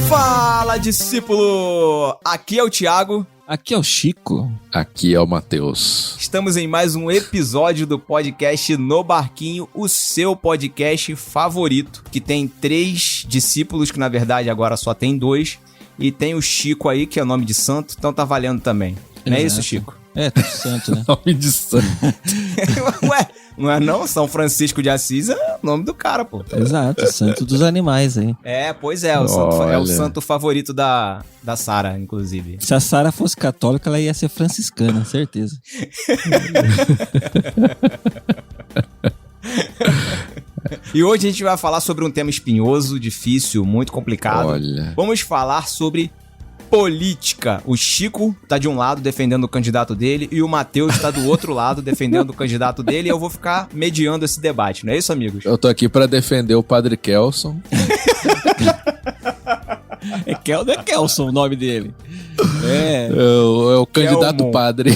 Fala, discípulo! Aqui é o Thiago. Aqui é o Chico. Aqui é o Matheus. Estamos em mais um episódio do podcast No Barquinho, o seu podcast favorito, que tem 3 discípulos, que na verdade agora só tem 2, e tem o Chico aí, que é o nome de santo, então tá valendo também. Não é isso, Chico? É, tudo santo, né? Nome de santo. Ué, não é não? São Francisco de Assis é o nome do cara, pô. Exato, santo dos animais aí. É, pois é, o santo, é o santo favorito da Sara, inclusive. Se a Sara fosse católica, ela ia ser franciscana, certeza. E hoje a gente vai falar sobre um tema espinhoso, difícil, muito complicado. Olha. Vamos falar sobre política. O Chico tá de um lado defendendo o candidato dele e o Matheus tá do outro lado defendendo o candidato dele, e eu vou ficar mediando esse debate, não é isso, amigos? Eu tô aqui pra defender o Padre Kelson. É Kelson o nome dele. É o candidato Kelmon. padre.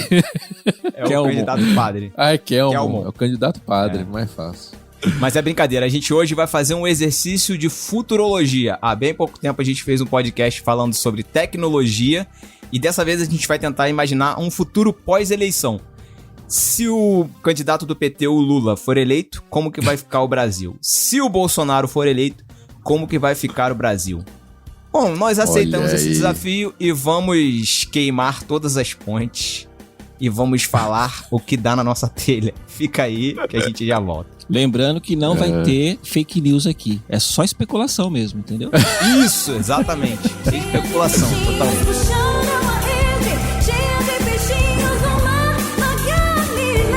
É o Kelmon. candidato padre. Ah, é Kelmon. Kelmon. É o candidato padre, mais fácil. Mas é brincadeira, a gente hoje vai fazer um exercício de futurologia. Há bem pouco tempo a gente fez um podcast falando sobre tecnologia, e dessa vez a gente vai tentar imaginar um futuro pós-eleição. Se o candidato do PT, o Lula, for eleito, como que vai ficar o Brasil? Se o Bolsonaro for eleito, como que vai ficar o Brasil? Bom, nós aceitamos Olha esse aí. desafio e vamos queimar todas as pontes e vamos falar o que dá na nossa telha. Fica aí que a gente já volta. Lembrando que não vai ter fake news aqui. É só especulação mesmo, entendeu? Isso, exatamente. Sem especulação, totalmente. Puxando a rede, cheia de peixinhos no mar, na Galileia.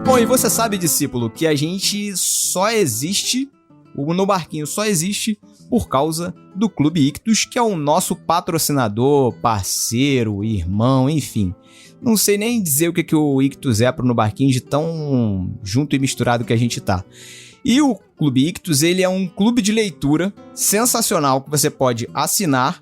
Bom, e você sabe, discípulo, que a gente só existe, o No Barquinho só existe por causa do Clube Ictus, que é o nosso patrocinador, parceiro, irmão, enfim. Não sei nem dizer o que o Ictus é pro No Barquinho, de tão junto e misturado que a gente tá. E o Clube Ictus, ele é um clube de leitura sensacional que você pode assinar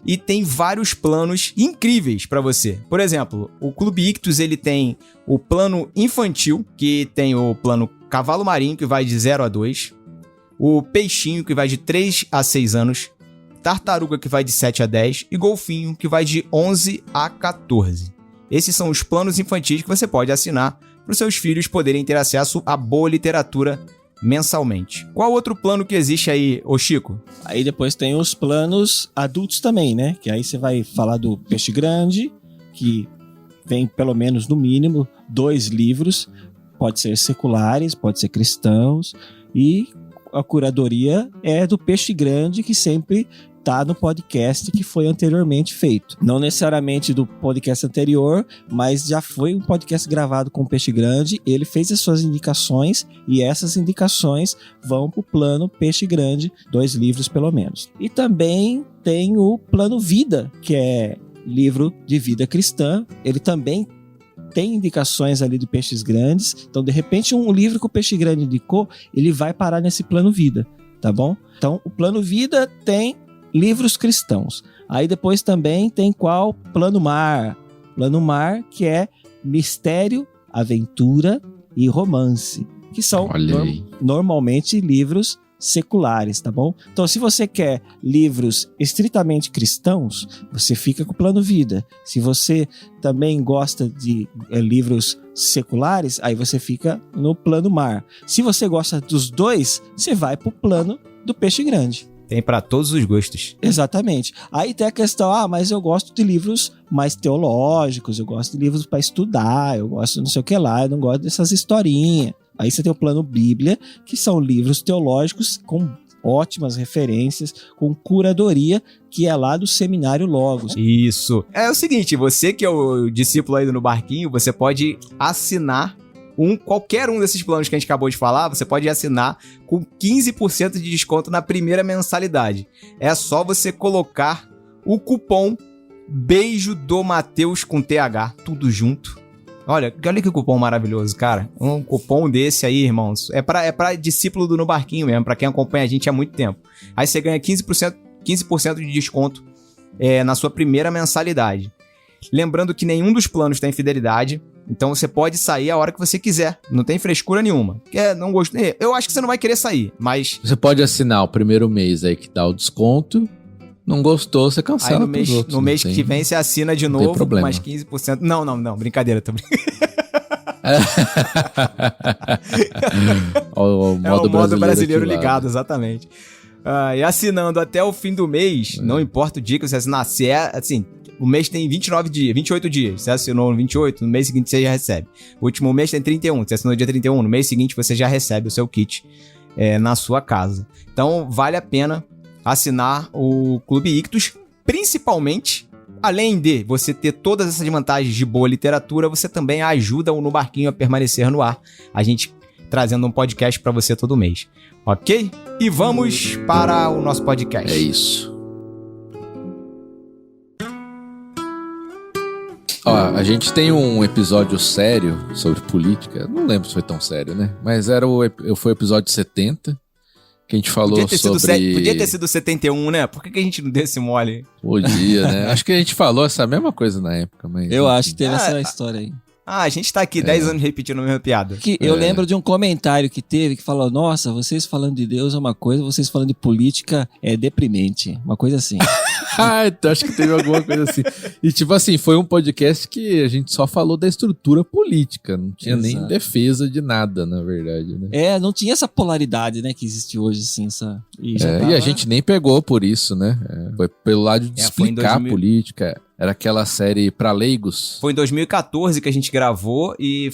e tem vários planos incríveis para você. Por exemplo, o Clube Ictus, ele tem o plano infantil, que tem o plano Cavalo Marinho, que vai de 0 a 2, o Peixinho, que vai de 3 a 6 anos, Tartaruga, que vai de 7 a 10, e Golfinho, que vai de 11 a 14. Esses são os planos infantis que você pode assinar para os seus filhos poderem ter acesso a boa literatura mensalmente. Qual outro plano que existe aí, ô Chico? Aí depois tem os planos adultos também, né? Que aí você vai falar do Peixe Grande, que vem pelo menos, no mínimo, 2 livros. Pode ser seculares, pode ser cristãos. E a curadoria é do Peixe Grande, que sempre tá no podcast que foi anteriormente feito. Não necessariamente do podcast anterior, mas já foi um podcast gravado com o Peixe Grande. Ele fez as suas indicações e essas indicações vão pro plano Peixe Grande, 2 livros pelo menos. E também tem o plano Vida, que é livro de vida cristã. Ele também tem indicações ali de Peixes Grandes. Então, de repente, um livro que o Peixe Grande indicou, ele vai parar nesse plano Vida, tá bom? Então, o plano Vida tem livros cristãos. Aí depois também tem qual? Plano Mar. Plano Mar, que é mistério, aventura e romance, que são Olha aí. normalmente livros seculares, tá bom? Então, se você quer livros estritamente cristãos, você fica com o plano Vida. Se você também gosta de livros seculares, aí você fica no plano Mar. Se você gosta dos dois, você vai pro plano do Peixe Grande. Tem para todos os gostos. Exatamente. Aí tem a questão, mas eu gosto de livros mais teológicos, eu gosto de livros para estudar, eu gosto de não sei o que lá, eu não gosto dessas historinhas. Aí você tem o plano Bíblia, que são livros teológicos com ótimas referências, com curadoria, que é lá do Seminário Logos. Isso. É o seguinte, você que é o discípulo aí do No Barquinho, você pode assinar qualquer um desses planos que a gente acabou de falar, você pode assinar com 15% de desconto na primeira mensalidade. É só você colocar o cupom Beijo do Matheus com TH, tudo junto. Olha que cupom maravilhoso, cara. Um cupom desse aí, irmãos, é pra discípulo do No Barquinho mesmo, pra quem acompanha a gente há muito tempo. Aí você ganha 15% de desconto na sua primeira mensalidade. Lembrando que nenhum dos planos tem fidelidade. Então você pode sair a hora que você quiser. Não tem frescura nenhuma. Não gostei. Eu acho que você não vai querer sair, mas... Você pode assinar o primeiro mês aí que dá o desconto. Não gostou, você cancela Aí pros outros. no mês que vem você assina de novo com mais 15%. Não. Brincadeira, tô brincando. o modo brasileiro ligado, exatamente. E assinando até o fim do mês, não importa o dia que você assinar, se é assim, o mês tem 28 dias, você assinou no 28, no mês seguinte você já recebe. O último mês tem 31, você assinou no dia 31, no mês seguinte você já recebe o seu kit na sua casa. Então vale a pena assinar o Clube Ictus, principalmente, além de você ter todas essas vantagens de boa literatura, você também ajuda o No Barquinho a permanecer no ar. A gente trazendo um podcast pra você todo mês, ok? E vamos para o nosso podcast. É isso. Ó, a gente tem um episódio sério sobre política. Não lembro se foi tão sério, né? Mas foi o episódio 70. Que a gente falou Podia ter sido 71, né? Por que a gente não deu esse mole? Podia, né? Acho que a gente falou essa mesma coisa na época, mas... Eu acho que teve essa história aí. A gente tá aqui 10 anos repetindo a mesma piada. Eu lembro de um comentário que teve que falou: nossa, vocês falando de Deus é uma coisa, vocês falando de política é deprimente. Uma coisa assim. Então acho que teve alguma coisa assim. E tipo assim, foi um podcast que a gente só falou da estrutura política. Não tinha nem defesa de nada, na verdade, né? Não tinha essa polaridade, né, que existe hoje, assim. E a gente nem pegou por isso, né? Foi pelo lado de explicar a política. Era aquela série pra leigos. Foi em 2014 que a gente gravou e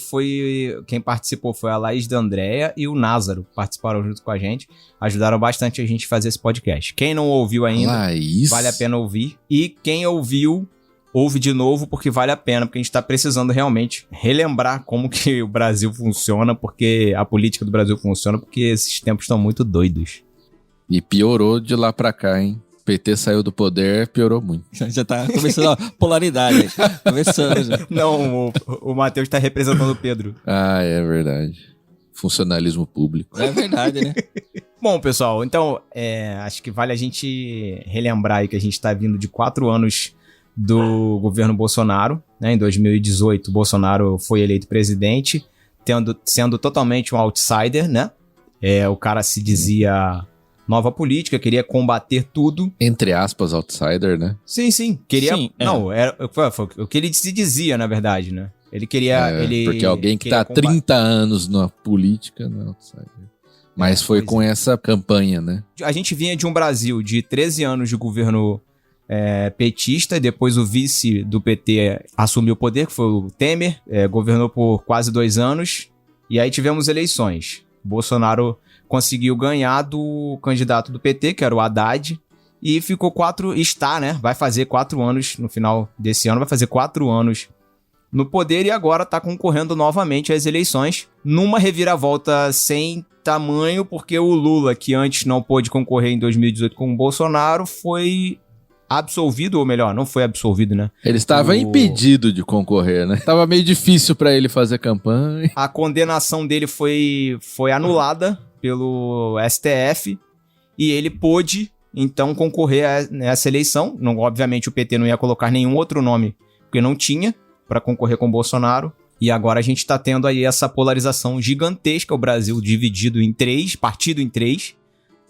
quem participou foi a Laís da Andréia e o Názaro, participaram junto com a gente, ajudaram bastante a gente a fazer esse podcast. Quem não ouviu ainda, Laís, vale a pena ouvir. E quem ouviu, ouve de novo, porque vale a pena, porque a gente tá precisando realmente relembrar como que o Brasil funciona, porque a política do Brasil funciona, porque esses tempos estão muito doidos. E piorou de lá pra cá, hein? PT saiu do poder, piorou muito. Já tá começando a polaridade aí. Começando já. Não, o Matheus tá representando o Pedro. É verdade. Funcionalismo público. É verdade, né? Bom, pessoal, então, acho que vale a gente relembrar aí que a gente tá vindo de 4 anos do governo Bolsonaro, né? Em 2018, o Bolsonaro foi eleito presidente, sendo totalmente um outsider, né? O cara se dizia... nova política, queria combater tudo. Entre aspas, outsider, né? Sim. Queria... Sim, não, foi o que ele se dizia, na verdade, né? Ele queria... porque alguém que tá há 30 anos na política não é outsider. Mas foi com essa campanha, né? A gente vinha de um Brasil de 13 anos de governo petista, e depois o vice do PT assumiu o poder, que foi o Temer, governou por quase 2 anos, e aí tivemos eleições. Bolsonaro conseguiu ganhar do candidato do PT, que era o Haddad, e ficou vai fazer 4 anos no final desse ano, vai fazer 4 anos no poder e agora tá concorrendo novamente às eleições, numa reviravolta sem tamanho, porque o Lula, que antes não pôde concorrer em 2018 com o Bolsonaro, foi absolvido, ou melhor, não foi absolvido, né? Ele estava impedido de concorrer, né? Tava meio difícil pra ele fazer campanha. A condenação dele foi anulada pelo STF e ele pôde, então, concorrer nessa eleição. Não, obviamente o PT não ia colocar nenhum outro nome, porque não tinha, para concorrer com o Bolsonaro. E agora a gente tá tendo aí essa polarização gigantesca, o Brasil dividido em 3, partido em 3,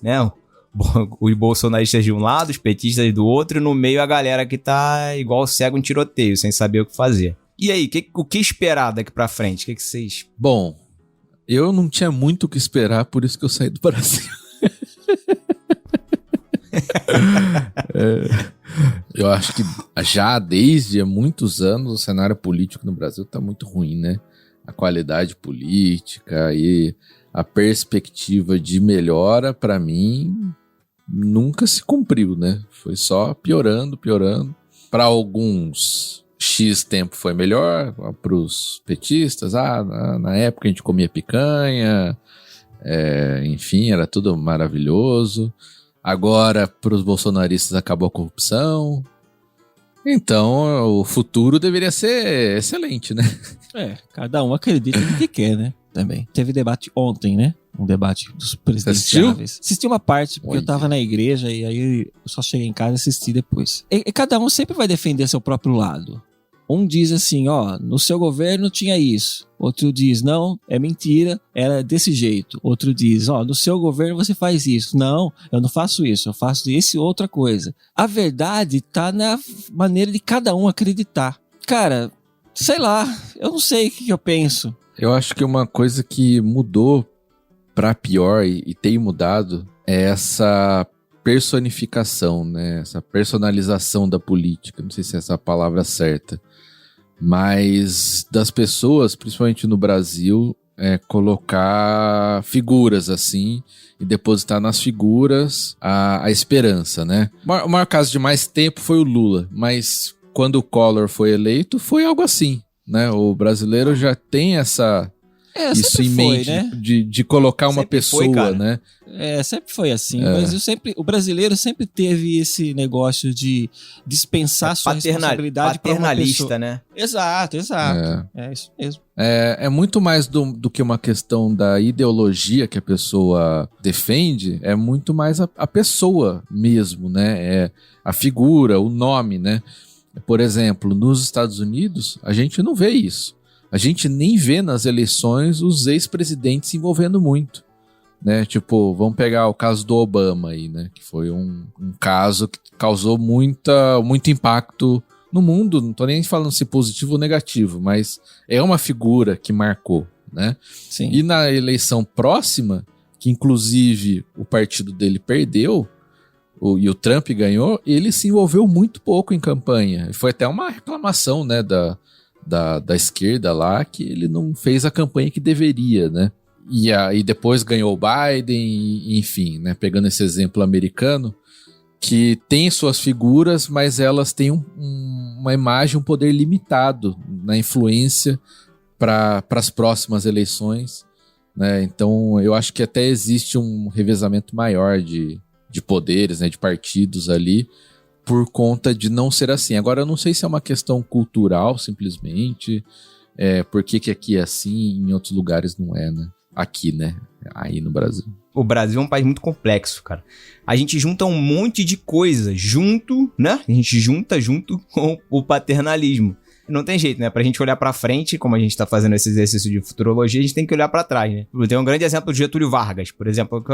né? Os bolsonaristas de um lado, os petistas do outro, e no meio a galera que tá igual cego em tiroteio, sem saber o que fazer. E aí, o que esperar daqui pra frente? O que vocês... Bom, eu não tinha muito o que esperar, por isso que eu saí do Brasil. Eu acho que já desde há muitos anos o cenário político no Brasil tá muito ruim, né? A qualidade política e a perspectiva de melhora, pra mim, nunca se cumpriu, né? Foi só piorando. Para alguns, X tempo foi melhor, pros petistas, na época a gente comia picanha, enfim, era tudo maravilhoso. Agora, pros bolsonaristas, acabou a corrupção. Então, o futuro deveria ser excelente, né? Cada um acredita no que quer, né? Também. Teve debate ontem, né? Um debate dos presidenciáveis. Assisti uma parte, porque eu tava na igreja e aí eu só cheguei em casa e assisti depois. E cada um sempre vai defender seu próprio lado. Um diz assim, ó, no seu governo tinha isso. Outro diz, não, é mentira, era desse jeito. Outro diz, ó, no seu governo você faz isso. Não, eu não faço isso, eu faço esse outra coisa. A verdade tá na maneira de cada um acreditar. Cara, sei lá, eu não sei o que eu penso. Eu acho que uma coisa que mudou pra pior e tem mudado é essa personificação, né? Essa personalização da política. Não sei se é essa a palavra certa. Mas das pessoas, principalmente no Brasil, colocar figuras assim e depositar nas figuras a esperança, né? O maior caso de mais tempo foi o Lula, mas quando o Collor foi eleito, foi algo assim, né? O brasileiro já tem isso em foi, mente, né? de colocar uma Sempre pessoa, foi, cara. né? Sempre foi assim. O brasileiro sempre teve esse negócio de dispensar sua responsabilidade para uma paternalista, pessoa. né? Exato. É isso mesmo. É muito mais do que uma questão da ideologia que a pessoa defende, é muito mais a pessoa mesmo, né? É a figura, o nome, né? Por exemplo, nos Estados Unidos, a gente não vê isso. A gente nem vê nas eleições os ex-presidentes se envolvendo muito, né? Tipo, vamos pegar o caso do Obama aí, né? Que foi um caso que causou muito impacto no mundo. Não tô nem falando se positivo ou negativo, mas é uma figura que marcou, né? Sim. E na eleição próxima, que inclusive o partido dele perdeu, e o Trump ganhou, ele se envolveu muito pouco em campanha. Foi até uma reclamação, né, da esquerda lá, que ele não fez a campanha que deveria, né? E aí depois ganhou o Biden, enfim, né? Pegando esse exemplo americano, que tem suas figuras, mas elas têm uma imagem, um poder limitado na influência para as próximas eleições, né? Então eu acho que até existe um revezamento maior de poderes, né? De partidos ali, por conta de não ser assim. Agora, eu não sei se é uma questão cultural, simplesmente, por que aqui é assim e em outros lugares não é, né? Aqui, né? Aí no Brasil. O Brasil é um país muito complexo, cara. A gente junta um monte de coisa junto, né? A gente junta junto com o paternalismo. Não tem jeito, né? Pra gente olhar pra frente, como a gente tá fazendo esse exercício de futurologia, a gente tem que olhar pra trás, né? Tem um grande exemplo do Getúlio Vargas, por exemplo, que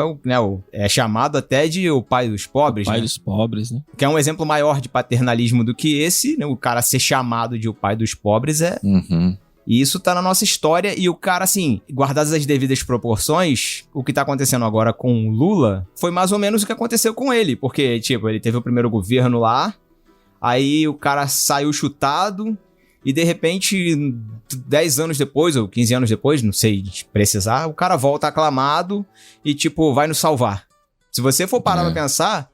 é chamado até de o pai dos pobres, O pai né? dos pobres, né? Que é um exemplo maior de paternalismo do que esse, né? O cara ser chamado de o pai dos pobres Uhum. E isso tá na nossa história, e o cara, assim, guardadas as devidas proporções, o que tá acontecendo agora com o Lula foi mais ou menos o que aconteceu com ele, porque, tipo, ele teve o primeiro governo lá, aí o cara saiu chutado, e de repente, 10 anos depois, ou 15 anos depois, não sei precisar, o cara volta aclamado e, tipo, vai nos salvar. Se você for parar pra pensar,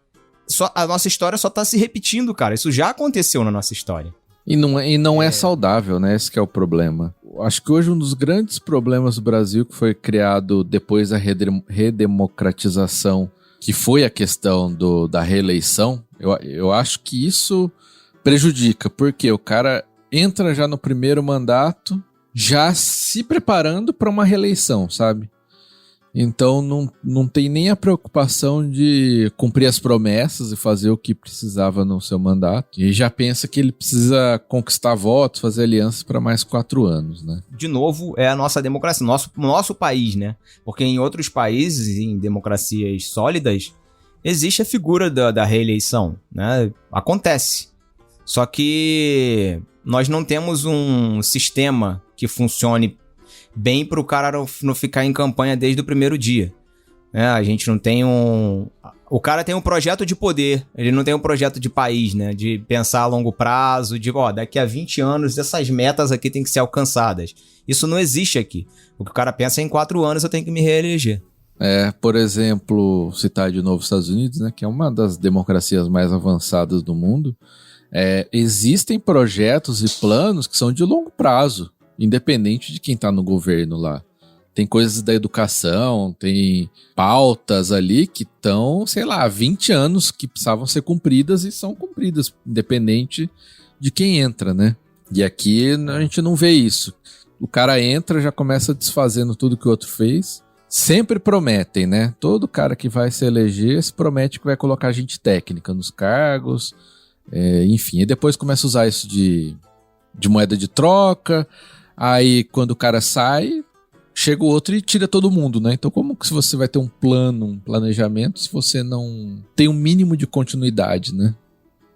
a nossa história só tá se repetindo, cara. Isso já aconteceu na nossa história. E não é saudável, né? Esse que é o problema. Acho que hoje um dos grandes problemas do Brasil, que foi criado depois da redemocratização, que foi a questão da reeleição, eu acho que isso prejudica, porque o cara entra já no primeiro mandato, já se preparando para uma reeleição, sabe? Então não tem nem a preocupação de cumprir as promessas e fazer o que precisava no seu mandato. E já pensa que ele precisa conquistar votos, fazer alianças para mais 4 anos, né? De novo, é a nossa democracia, nosso país, né? Porque em outros países, em democracias sólidas, existe a figura da reeleição, né? Acontece. Só que nós não temos um sistema que funcione bem para o cara não ficar em campanha desde o primeiro dia. A gente não tem O cara tem um projeto de poder, ele não tem um projeto de país, né? De pensar a longo prazo, de, daqui a 20 anos essas metas aqui têm que ser alcançadas. Isso não existe aqui. O que o cara pensa é em 4 anos eu tenho que me reeleger. Por exemplo, citar de novo os Estados Unidos, né? Que é uma das democracias mais avançadas do mundo. Existem projetos e planos que são de longo prazo, independente de quem está no governo lá. Tem coisas da educação, tem pautas ali que estão, sei lá, há 20 anos que precisavam ser cumpridas e são cumpridas, independente de quem entra, né? E aqui a gente não vê isso. O cara entra, já começa desfazendo tudo que o outro fez. Sempre prometem, né? Todo cara que vai se eleger se promete que vai colocar gente técnica nos cargos, enfim. E depois começa a usar isso de de moeda de troca. Aí, quando o cara sai, chega o outro e tira todo mundo, né? Então, como que se você vai ter um plano, um planejamento, se você não tem um mínimo de continuidade, né?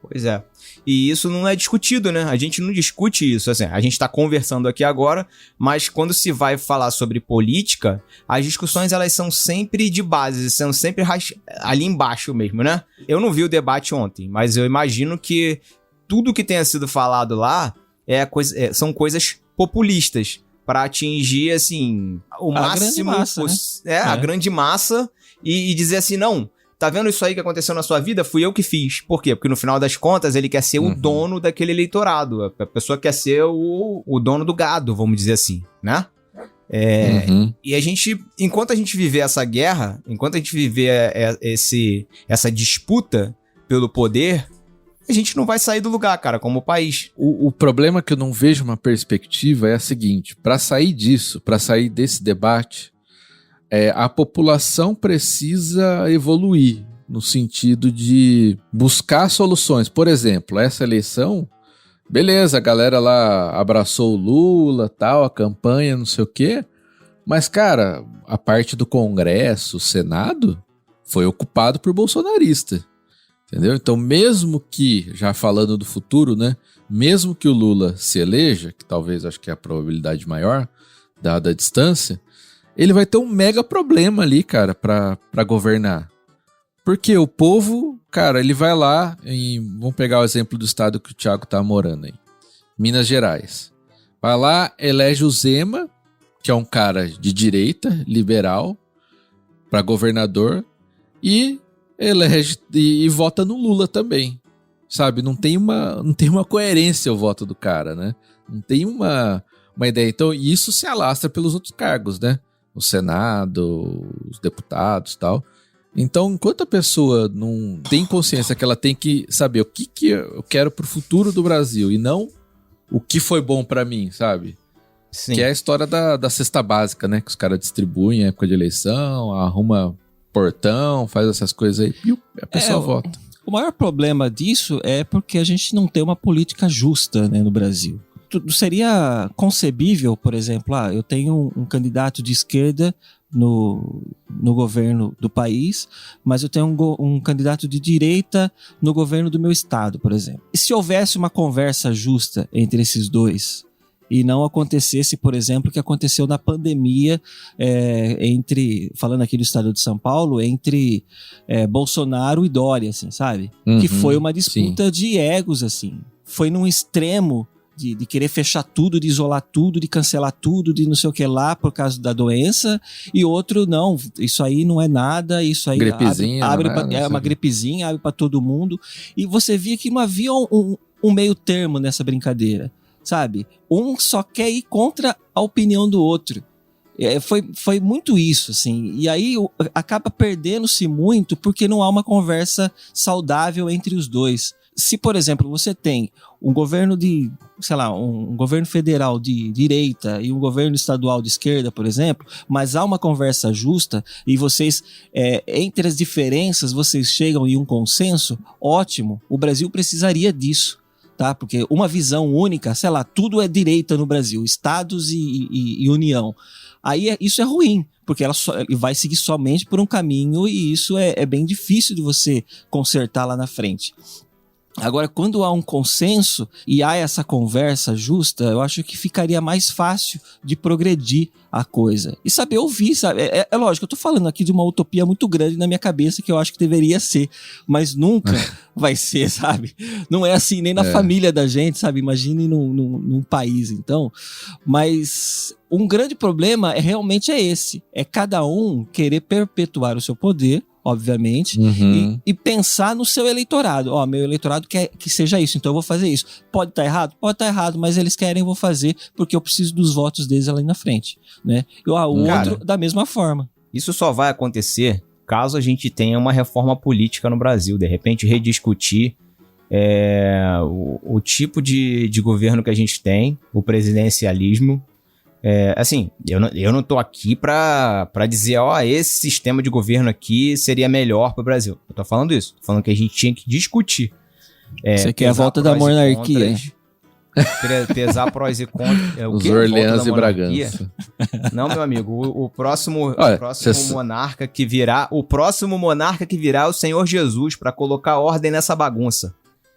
Pois é. E isso não é discutido, né? A gente não discute isso. Assim, a gente tá conversando aqui agora, mas quando se vai falar sobre política, as discussões elas são sempre de base, são sempre ali embaixo mesmo, né? Eu não vi o debate ontem, mas eu imagino que tudo que tenha sido falado lá são coisas populistas para atingir, assim, o máximo... A grande massa e dizer assim, não... Tá vendo isso aí que aconteceu na sua vida? Fui eu que fiz. Por quê? Porque no final das contas ele quer ser o dono daquele eleitorado. A pessoa quer ser o dono do gado, vamos dizer assim, né? E a gente, enquanto a gente viver essa guerra, enquanto a gente viver essa disputa pelo poder, a gente não vai sair do lugar, cara, como país. O problema que eu não vejo uma perspectiva é a seguinte: para sair disso, para sair desse debate, a população precisa evoluir no sentido de buscar soluções. Por exemplo, essa eleição, beleza, a galera lá abraçou o Lula, tal, a campanha, não sei o quê, mas, cara, a parte do Congresso, o Senado, foi ocupado por bolsonarista, entendeu? Então, mesmo que, já falando do futuro, né, mesmo que o Lula se eleja, que talvez acho que é a probabilidade maior, dada a distância, ele vai ter um mega problema ali, cara, pra governar. Porque o povo, cara, ele vai lá vamos pegar o exemplo do estado que o Thiago tá morando aí. Minas Gerais. Vai lá, elege o Zema, que é um cara de direita, liberal, pra governador, e elege e vota no Lula também. Sabe? Não tem uma coerência o voto do cara, né? Não tem uma ideia. Então, isso se alastra pelos outros cargos, né? O Senado, os deputados e tal. Então, enquanto a pessoa não tem consciência que ela tem que saber o que eu quero pro futuro do Brasil e não o que foi bom pra mim, sabe? Sim. Que é a história da cesta básica, né? Que os caras distribuem em época de eleição, arruma portão, faz essas coisas aí e a pessoa vota. O maior problema disso é porque a gente não tem uma política justa, né, no Brasil. Seria concebível, por exemplo, eu tenho um candidato de esquerda no governo do país, mas eu tenho um candidato de direita no governo do meu estado, por exemplo. E se houvesse uma conversa justa entre esses dois e não acontecesse, por exemplo, o que aconteceu na pandemia falando aqui do estado de São Paulo, entre Bolsonaro e Dória, assim, sabe? Que foi uma disputa de egos, assim. Foi num extremo de querer fechar tudo, de isolar tudo, de cancelar tudo, de não sei o que lá por causa da doença, e outro, não, isso aí não é nada, isso aí abre uma gripezinha, abre pra todo mundo, e você via que não havia um meio termo nessa brincadeira, sabe? Um só quer ir contra a opinião do outro. Foi muito isso, assim, e aí acaba perdendo-se muito porque não há uma conversa saudável entre os dois. Se, por exemplo, você tem um governo um governo federal de direita e um governo estadual de esquerda, por exemplo, mas há uma conversa justa e vocês, entre as diferenças, vocês chegam em um consenso, ótimo, o Brasil precisaria disso, tá? Porque uma visão única, tudo é direita no Brasil, estados e União. Aí isso é ruim, porque ela vai seguir somente por um caminho e isso é bem difícil de você consertar lá na frente. Agora, quando há um consenso e há essa conversa justa, eu acho que ficaria mais fácil de progredir a coisa. E saber ouvir, sabe? É lógico, eu tô falando aqui de uma utopia muito grande na minha cabeça que eu acho que deveria ser, mas nunca vai ser, sabe? Não é assim nem na família da gente, sabe? Imagine num país, então. Mas um grande problema realmente é esse. É cada um querer perpetuar o seu poder, obviamente, e pensar no seu eleitorado. Meu eleitorado quer que seja isso, então eu vou fazer isso. Pode estar errado? Pode estar errado, mas eles querem, eu vou fazer, porque eu preciso dos votos deles ali na frente, né? E o outro, da mesma forma. Isso só vai acontecer caso a gente tenha uma reforma política no Brasil, de repente rediscutir o tipo de governo que a gente tem, o presidencialismo. Assim, eu não tô aqui pra dizer, esse sistema de governo aqui seria melhor pro Brasil. Eu tô falando isso. Tô falando que a gente tinha que discutir. Você quer a volta da monarquia. pesar prós e contras. É, o Os quê? Volta Orleans da e monarquia? Bragança. Não, meu amigo, o próximo, Olha, o próximo cê- monarca que virá, o próximo monarca que virá é o Senhor Jesus pra colocar ordem nessa bagunça.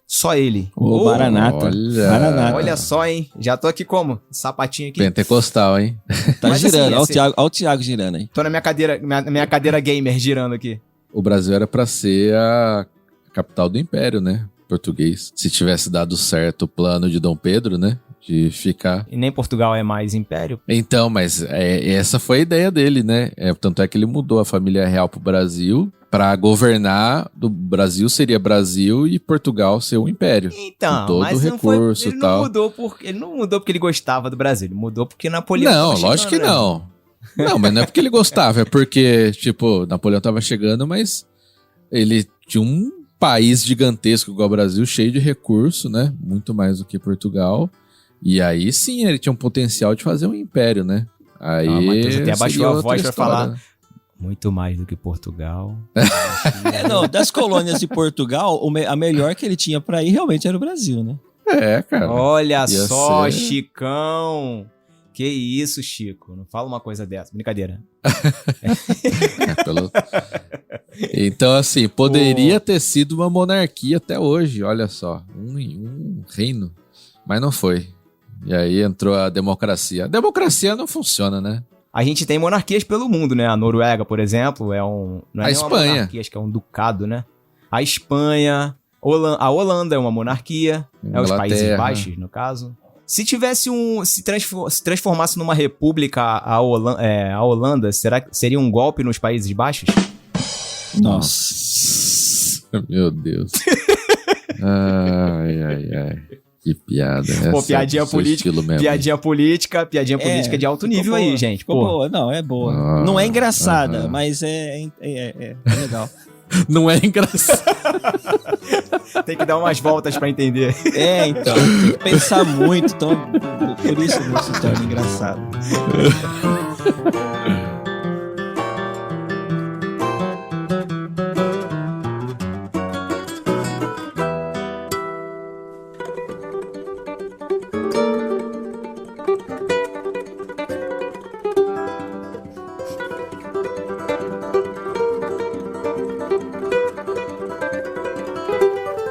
Só ele. Ô, Ô, Maranata. olha. Maranata. Olha só, hein? Já tô aqui como? Sapatinho aqui. Pentecostal, hein? Tá Mas, girando. assim, Olha o Thiago girando aí. Tô na minha cadeira gamer girando aqui. O Brasil era pra ser a capital do Império, né? Português. Se tivesse dado certo o plano de Dom Pedro, né? De ficar. E nem Portugal é mais império. Então, mas essa foi a ideia dele, né? Tanto é que ele mudou a família real pro Brasil pra governar. Do Brasil seria Brasil e Portugal ser o Império. Então, Com todo mas o não foi, recurso ele e tal. ele não mudou porque ele gostava do Brasil, ele mudou porque Napoleão Não, tava lógico que chegando, né? não. Não, mas não é porque ele gostava, é porque, tipo, Napoleão tava chegando, mas ele tinha um país gigantesco igual o Brasil, cheio de recurso, né? Muito mais do que Portugal. E aí sim, ele tinha um potencial de fazer um império, né? Aí. Matheus até abaixou seria a outra voz pra história, falar. né? Muito mais do que Portugal. Não, das colônias de Portugal, a melhor que ele tinha pra ir realmente era o Brasil, né? É, cara. Olha Ia só, ser. Chicão. Que isso, Chico. Não fala uma coisa dessa. Brincadeira. Pelo- Então, assim, poderia ter sido uma monarquia até hoje, olha só. Um reino. Mas não foi. E aí entrou a democracia. A democracia não funciona, né? A gente tem monarquias pelo mundo, né? A Noruega, por exemplo, não é A nem uma Espanha. monarquia, acho que é um ducado, né? A Espanha, a Holanda é uma monarquia, é os Países Inglaterra. Baixos, no caso. Se tivesse se transformasse numa república a Holanda, será que seria um golpe nos Países Baixos? Nossa. Meu Deus. Ai. Que piada. Pô, Essa piadinha é do seu política, estilo mesmo. piadinha política de alto ficou nível boa, aí, gente. Ficou Pô, boa, não, é boa. Ah, não é engraçada, aham. mas é legal. Não é engraçado. tem que dar umas voltas pra entender. É, então, tem que pensar muito, então por isso não se torna engraçado.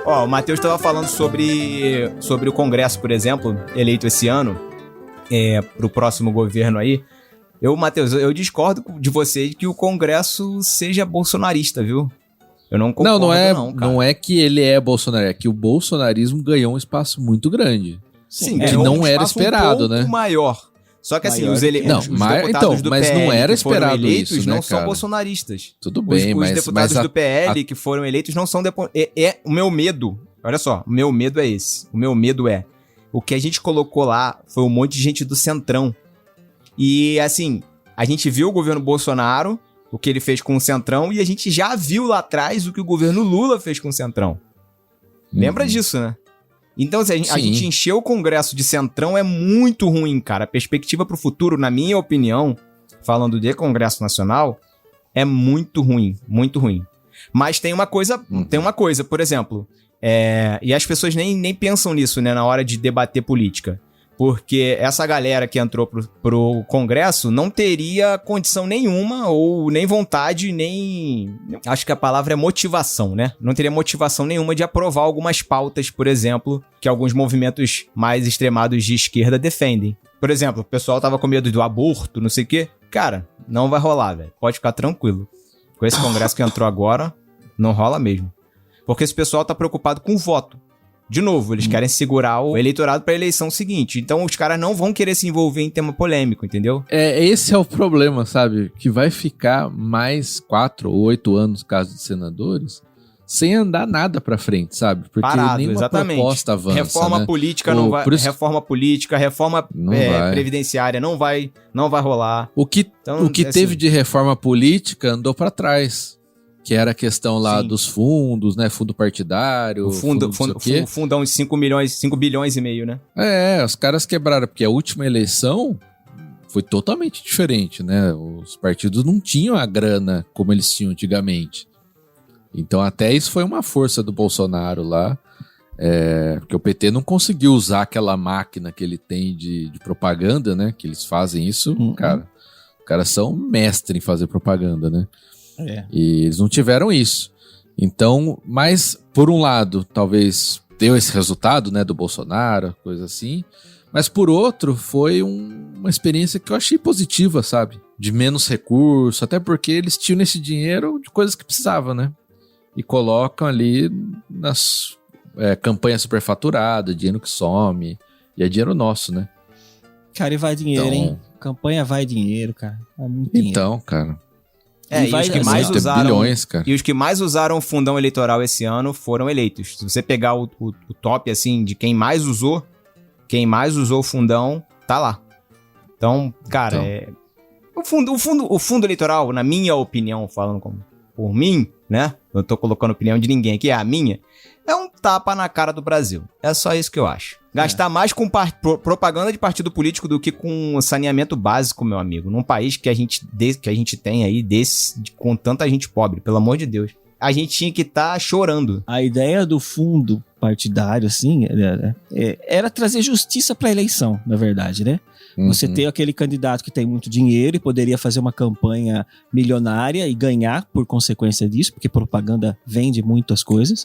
Ó, o Matheus estava falando sobre o Congresso, por exemplo, eleito esse ano, pro próximo governo aí. Matheus, eu discordo de você de que o Congresso seja bolsonarista, viu? Eu não concordo, cara. não é que ele é Bolsonaro, é que o bolsonarismo ganhou um espaço muito grande. Sim, que ganhou não um era espaço esperado, um pouco né? maior. Só que assim, Maior os do que- Não, os mas- deputados então, do mas PL não era que foram esperado eleitos isso, não né, são cara? bolsonaristas. Tudo bem, os mas deputados do PL que foram eleitos não são... o meu medo, olha só, o meu medo é esse. O meu medo é... O que a gente colocou lá foi um monte de gente do Centrão. E, assim, a gente viu o governo Bolsonaro, o que ele fez com o Centrão, e a gente já viu lá atrás o que o governo Lula fez com o Centrão. Lembra disso, né? Então, assim, a Sim. gente encher o Congresso de Centrão é muito ruim, cara. A perspectiva pro futuro, na minha opinião, falando de Congresso Nacional, é muito ruim, muito ruim. Mas tem uma coisa, por exemplo, e as pessoas nem pensam nisso, né, na hora de debater política. Porque essa galera que entrou pro Congresso não teria condição nenhuma, ou nem vontade, nem... Acho que a palavra é motivação, né? Não teria motivação nenhuma de aprovar algumas pautas, por exemplo, que alguns movimentos mais extremados de esquerda defendem. Por exemplo, o pessoal tava com medo do aborto, não sei o quê. Cara, não vai rolar, velho. Pode ficar tranquilo. Com esse Congresso que entrou agora, não rola mesmo. Porque esse pessoal tá preocupado com o voto. De novo, eles querem segurar o eleitorado pra eleição seguinte. Então, os caras não vão querer se envolver em tema polêmico, entendeu? Esse é o problema, sabe? Que vai ficar mais 4 ou 8 anos, caso de senadores, sem andar nada pra frente, sabe? Porque Parado, nenhuma exatamente. proposta avança, Reforma né? política não vai... por isso- Reforma política, reforma Não vai. previdenciária não vai rolar. O que Então, assim, teve de reforma política andou pra trás. Que era a questão lá Sim. dos fundos, né? Fundo partidário, O não sei o quê. o fundão de 5 bilhões e meio, né? Os caras quebraram, porque a última eleição foi totalmente diferente, né? Os partidos não tinham a grana como eles tinham antigamente. Então até isso foi uma força do Bolsonaro lá. Porque o PT não conseguiu usar aquela máquina que ele tem de propaganda, né? Que eles fazem isso, cara. Os caras são mestres em fazer propaganda, né? E eles não tiveram isso. Então, mas por um lado, talvez deu esse resultado, né? Do Bolsonaro, coisa assim. Mas por outro, foi uma experiência que eu achei positiva, sabe? De menos recurso, até porque eles tinham esse dinheiro de coisas que precisavam, né? E colocam ali nas campanha superfaturada, dinheiro que some, e é dinheiro nosso, né? Cara, e vai dinheiro, Então- hein? Campanha vai dinheiro, cara. É muito dinheiro. Então, cara, E E vai os que assim, mais ter usaram... bilhões, cara. E os que mais usaram o fundão eleitoral esse ano foram eleitos. Se você pegar o top, assim, de quem mais usou o fundão, tá lá. Então, cara, o fundo eleitoral, na minha opinião, falando por mim, né? Não tô colocando a opinião de ninguém aqui, é a minha. É um tapa na cara do Brasil. É só isso que eu acho. Gastar mais com propaganda de partido político do que com saneamento básico, meu amigo. Num país que a gente tem aí, com tanta gente pobre, pelo amor de Deus. A gente tinha que estar chorando. A ideia do fundo partidário, assim, era trazer justiça pra eleição, na verdade, né? Você tem aquele candidato que tem muito dinheiro e poderia fazer uma campanha milionária e ganhar por consequência disso, porque propaganda vende muitas coisas.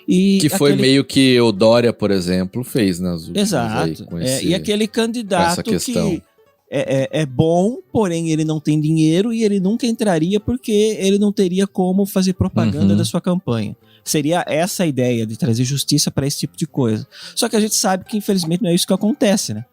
E Que foi meio que o Dória, por exemplo, fez nas últimas aí, Exato. com E aquele candidato essa questão. que é bom, porém ele não tem dinheiro e ele nunca entraria porque ele não teria como fazer propaganda da sua campanha. Seria essa a ideia de trazer justiça para esse tipo de coisa. Só que a gente sabe que infelizmente não é isso que acontece, né?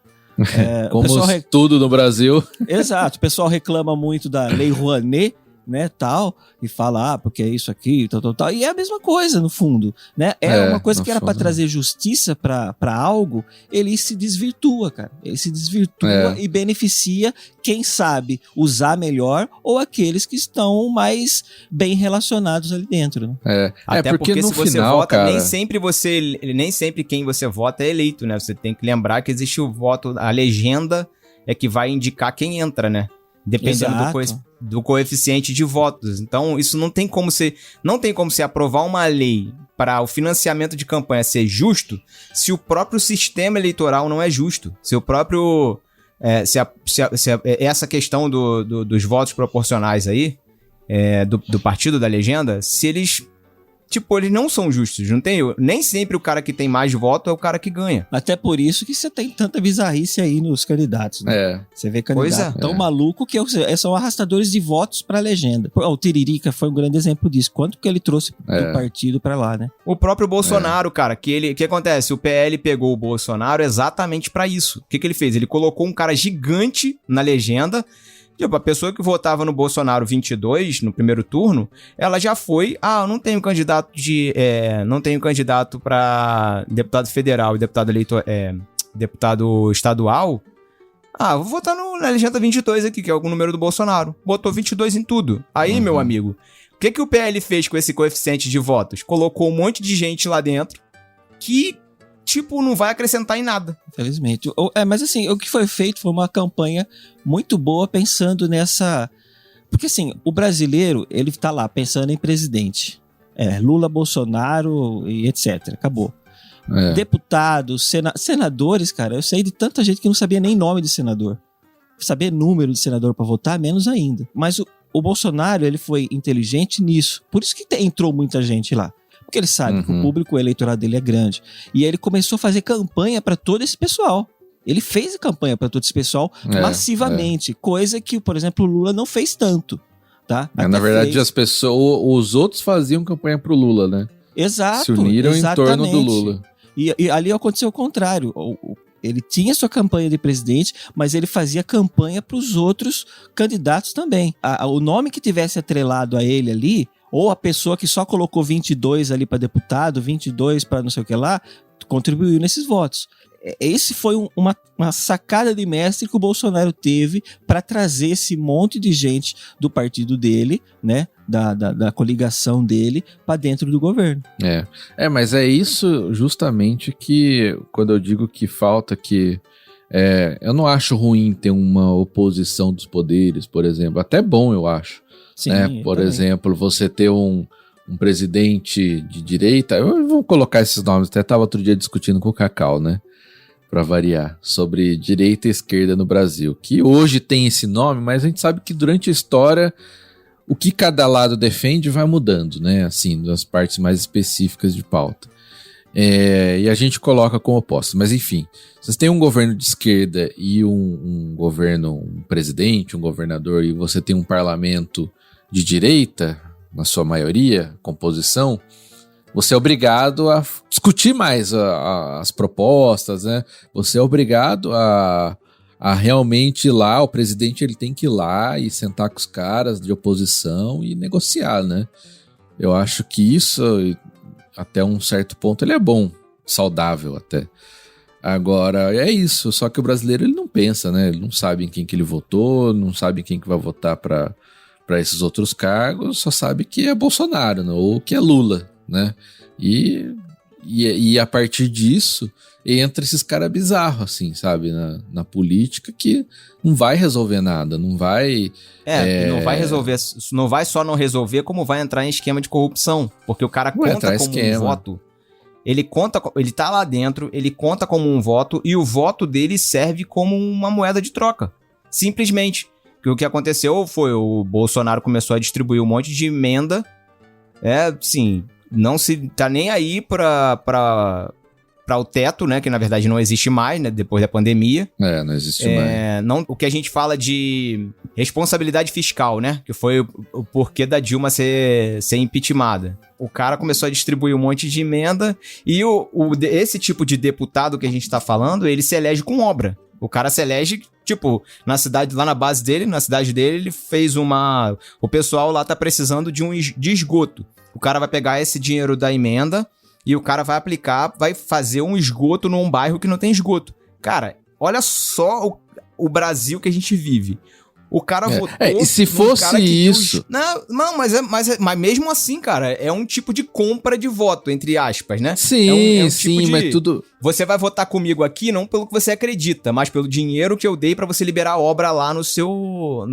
O Como pessoal tudo no Brasil. Exato, o pessoal reclama muito da Lei Rouanet, né, tal, e fala, porque é isso aqui, tal, e é a mesma coisa, no fundo, né, uma coisa no que era pra fundo. trazer justiça pra algo, ele se desvirtua, cara, ele se desvirtua e beneficia quem sabe usar melhor ou aqueles que estão mais bem relacionados ali dentro, né? Até porque no se você final, vota, cara, nem sempre quem você vota é eleito, né? Você tem que lembrar que existe o voto, a legenda é que vai indicar quem entra, né? Dependendo do coeficiente de votos. Então, isso não tem como se aprovar uma lei para o financiamento de campanha ser justo se o próprio sistema eleitoral não é justo. Se o próprio essa questão dos votos proporcionais aí, do partido da legenda, se eles não são justos. Nem sempre o cara que tem mais voto é o cara que ganha. Até por isso que você tem tanta bizarrice aí nos candidatos, né? Você vê candidato tão maluco que são arrastadores de votos pra legenda. O Tiririca foi um grande exemplo disso. Quanto que ele trouxe do partido pra lá, né? O próprio Bolsonaro, cara, que acontece? O PL pegou o Bolsonaro exatamente pra isso. O que ele fez? Ele colocou um cara gigante na legenda. Tipo, a pessoa que votava no Bolsonaro 22, no primeiro turno, ela já foi, eu não tenho candidato pra deputado federal e deputado estadual. Vou votar na legenda 22 aqui, que é o número do Bolsonaro. Botou 22 em tudo. Aí, meu amigo, o que o PL fez com esse coeficiente de votos? Colocou um monte de gente lá dentro que, não vai acrescentar em nada. Infelizmente. Mas assim, o que foi feito foi uma campanha muito boa pensando nessa... Porque assim, o brasileiro, ele tá lá pensando em presidente. Lula, Bolsonaro e etc. Acabou. Deputados, senadores, cara, eu sei de tanta gente que não sabia nem nome de senador. Saber número de senador pra votar, menos ainda. Mas o Bolsonaro, ele foi inteligente nisso. Por isso que entrou muita gente lá. Porque ele sabe que o público eleitoral dele é grande. E aí ele começou a fazer campanha pra todo esse pessoal. Ele fez a campanha pra todo esse pessoal massivamente. Coisa que, por exemplo, o Lula não fez tanto. Tá? Na verdade, os outros faziam campanha pro Lula, né? Exato. Se uniram em torno do Lula. E ali aconteceu o contrário. Ele tinha sua campanha de presidente, mas ele fazia campanha pros outros candidatos também. O nome que tivesse atrelado a ele ali, ou a pessoa que só colocou 22 ali para deputado, 22 para não sei o que lá, contribuiu nesses votos. Esse foi uma sacada de mestre que o Bolsonaro teve para trazer esse monte de gente do partido dele, né, da coligação dele, para dentro do governo. Mas é isso justamente que, quando eu digo que falta que... eu não acho ruim ter uma oposição dos poderes, por exemplo. Até bom, eu acho. Sim, Por exemplo, você ter um um presidente de direita, eu vou colocar esses nomes, até estava outro dia discutindo com o Cacau, né? Para variar, sobre direita e esquerda no Brasil, que hoje tem esse nome, mas a gente sabe que durante a história o que cada lado defende vai mudando, né? Assim, nas partes mais específicas de pauta. E a gente coloca como oposto. Mas enfim, vocês têm um governo de esquerda e um governo, um presidente, um governador, e você tem um parlamento de direita, na sua maioria, composição, você é obrigado a discutir mais as propostas, né? Você é obrigado a realmente ir lá, o presidente ele tem que ir lá e sentar com os caras de oposição e negociar, né? Eu acho que isso, até um certo ponto, ele é bom, saudável até. Agora, é isso, só que o brasileiro ele não pensa, né? Ele não sabe em quem que ele votou, não sabe em quem que vai votar para esses outros cargos, só sabe que é Bolsonaro, né? Ou que é Lula, né? E a partir disso entra esses caras bizarros, assim, sabe? Na política, que não vai resolver nada, não vai... Não vai resolver, não vai só não resolver, como vai entrar em esquema de corrupção, porque o cara conta como um voto. Ele tá lá dentro, ele conta como um voto, e o voto dele serve como uma moeda de troca. Simplesmente. Que o que aconteceu foi o Bolsonaro começou a distribuir um monte de emenda, sim, não se tá nem aí para o teto, né, que na verdade não existe mais, né, depois da pandemia. Não existe mais. Não, o que a gente fala de responsabilidade fiscal, né, que foi o porquê da Dilma ser impeachmentada. O cara começou a distribuir um monte de emenda e esse tipo de deputado que a gente tá falando, ele se elege com obra. O cara se elege, tipo, na cidade, lá na base dele, na cidade dele, ele fez o pessoal lá tá precisando de esgoto. O cara vai pegar esse dinheiro da emenda e o cara vai aplicar, vai fazer um esgoto num bairro que não tem esgoto. Cara, olha só o Brasil que a gente vive. O cara votou... e se fosse isso... Não, mas mesmo assim, cara, é um tipo de compra de voto, entre aspas, né? Sim, tipo de, mas tudo... Você vai votar comigo aqui não pelo que você acredita, mas pelo dinheiro que eu dei pra você liberar a obra lá no seu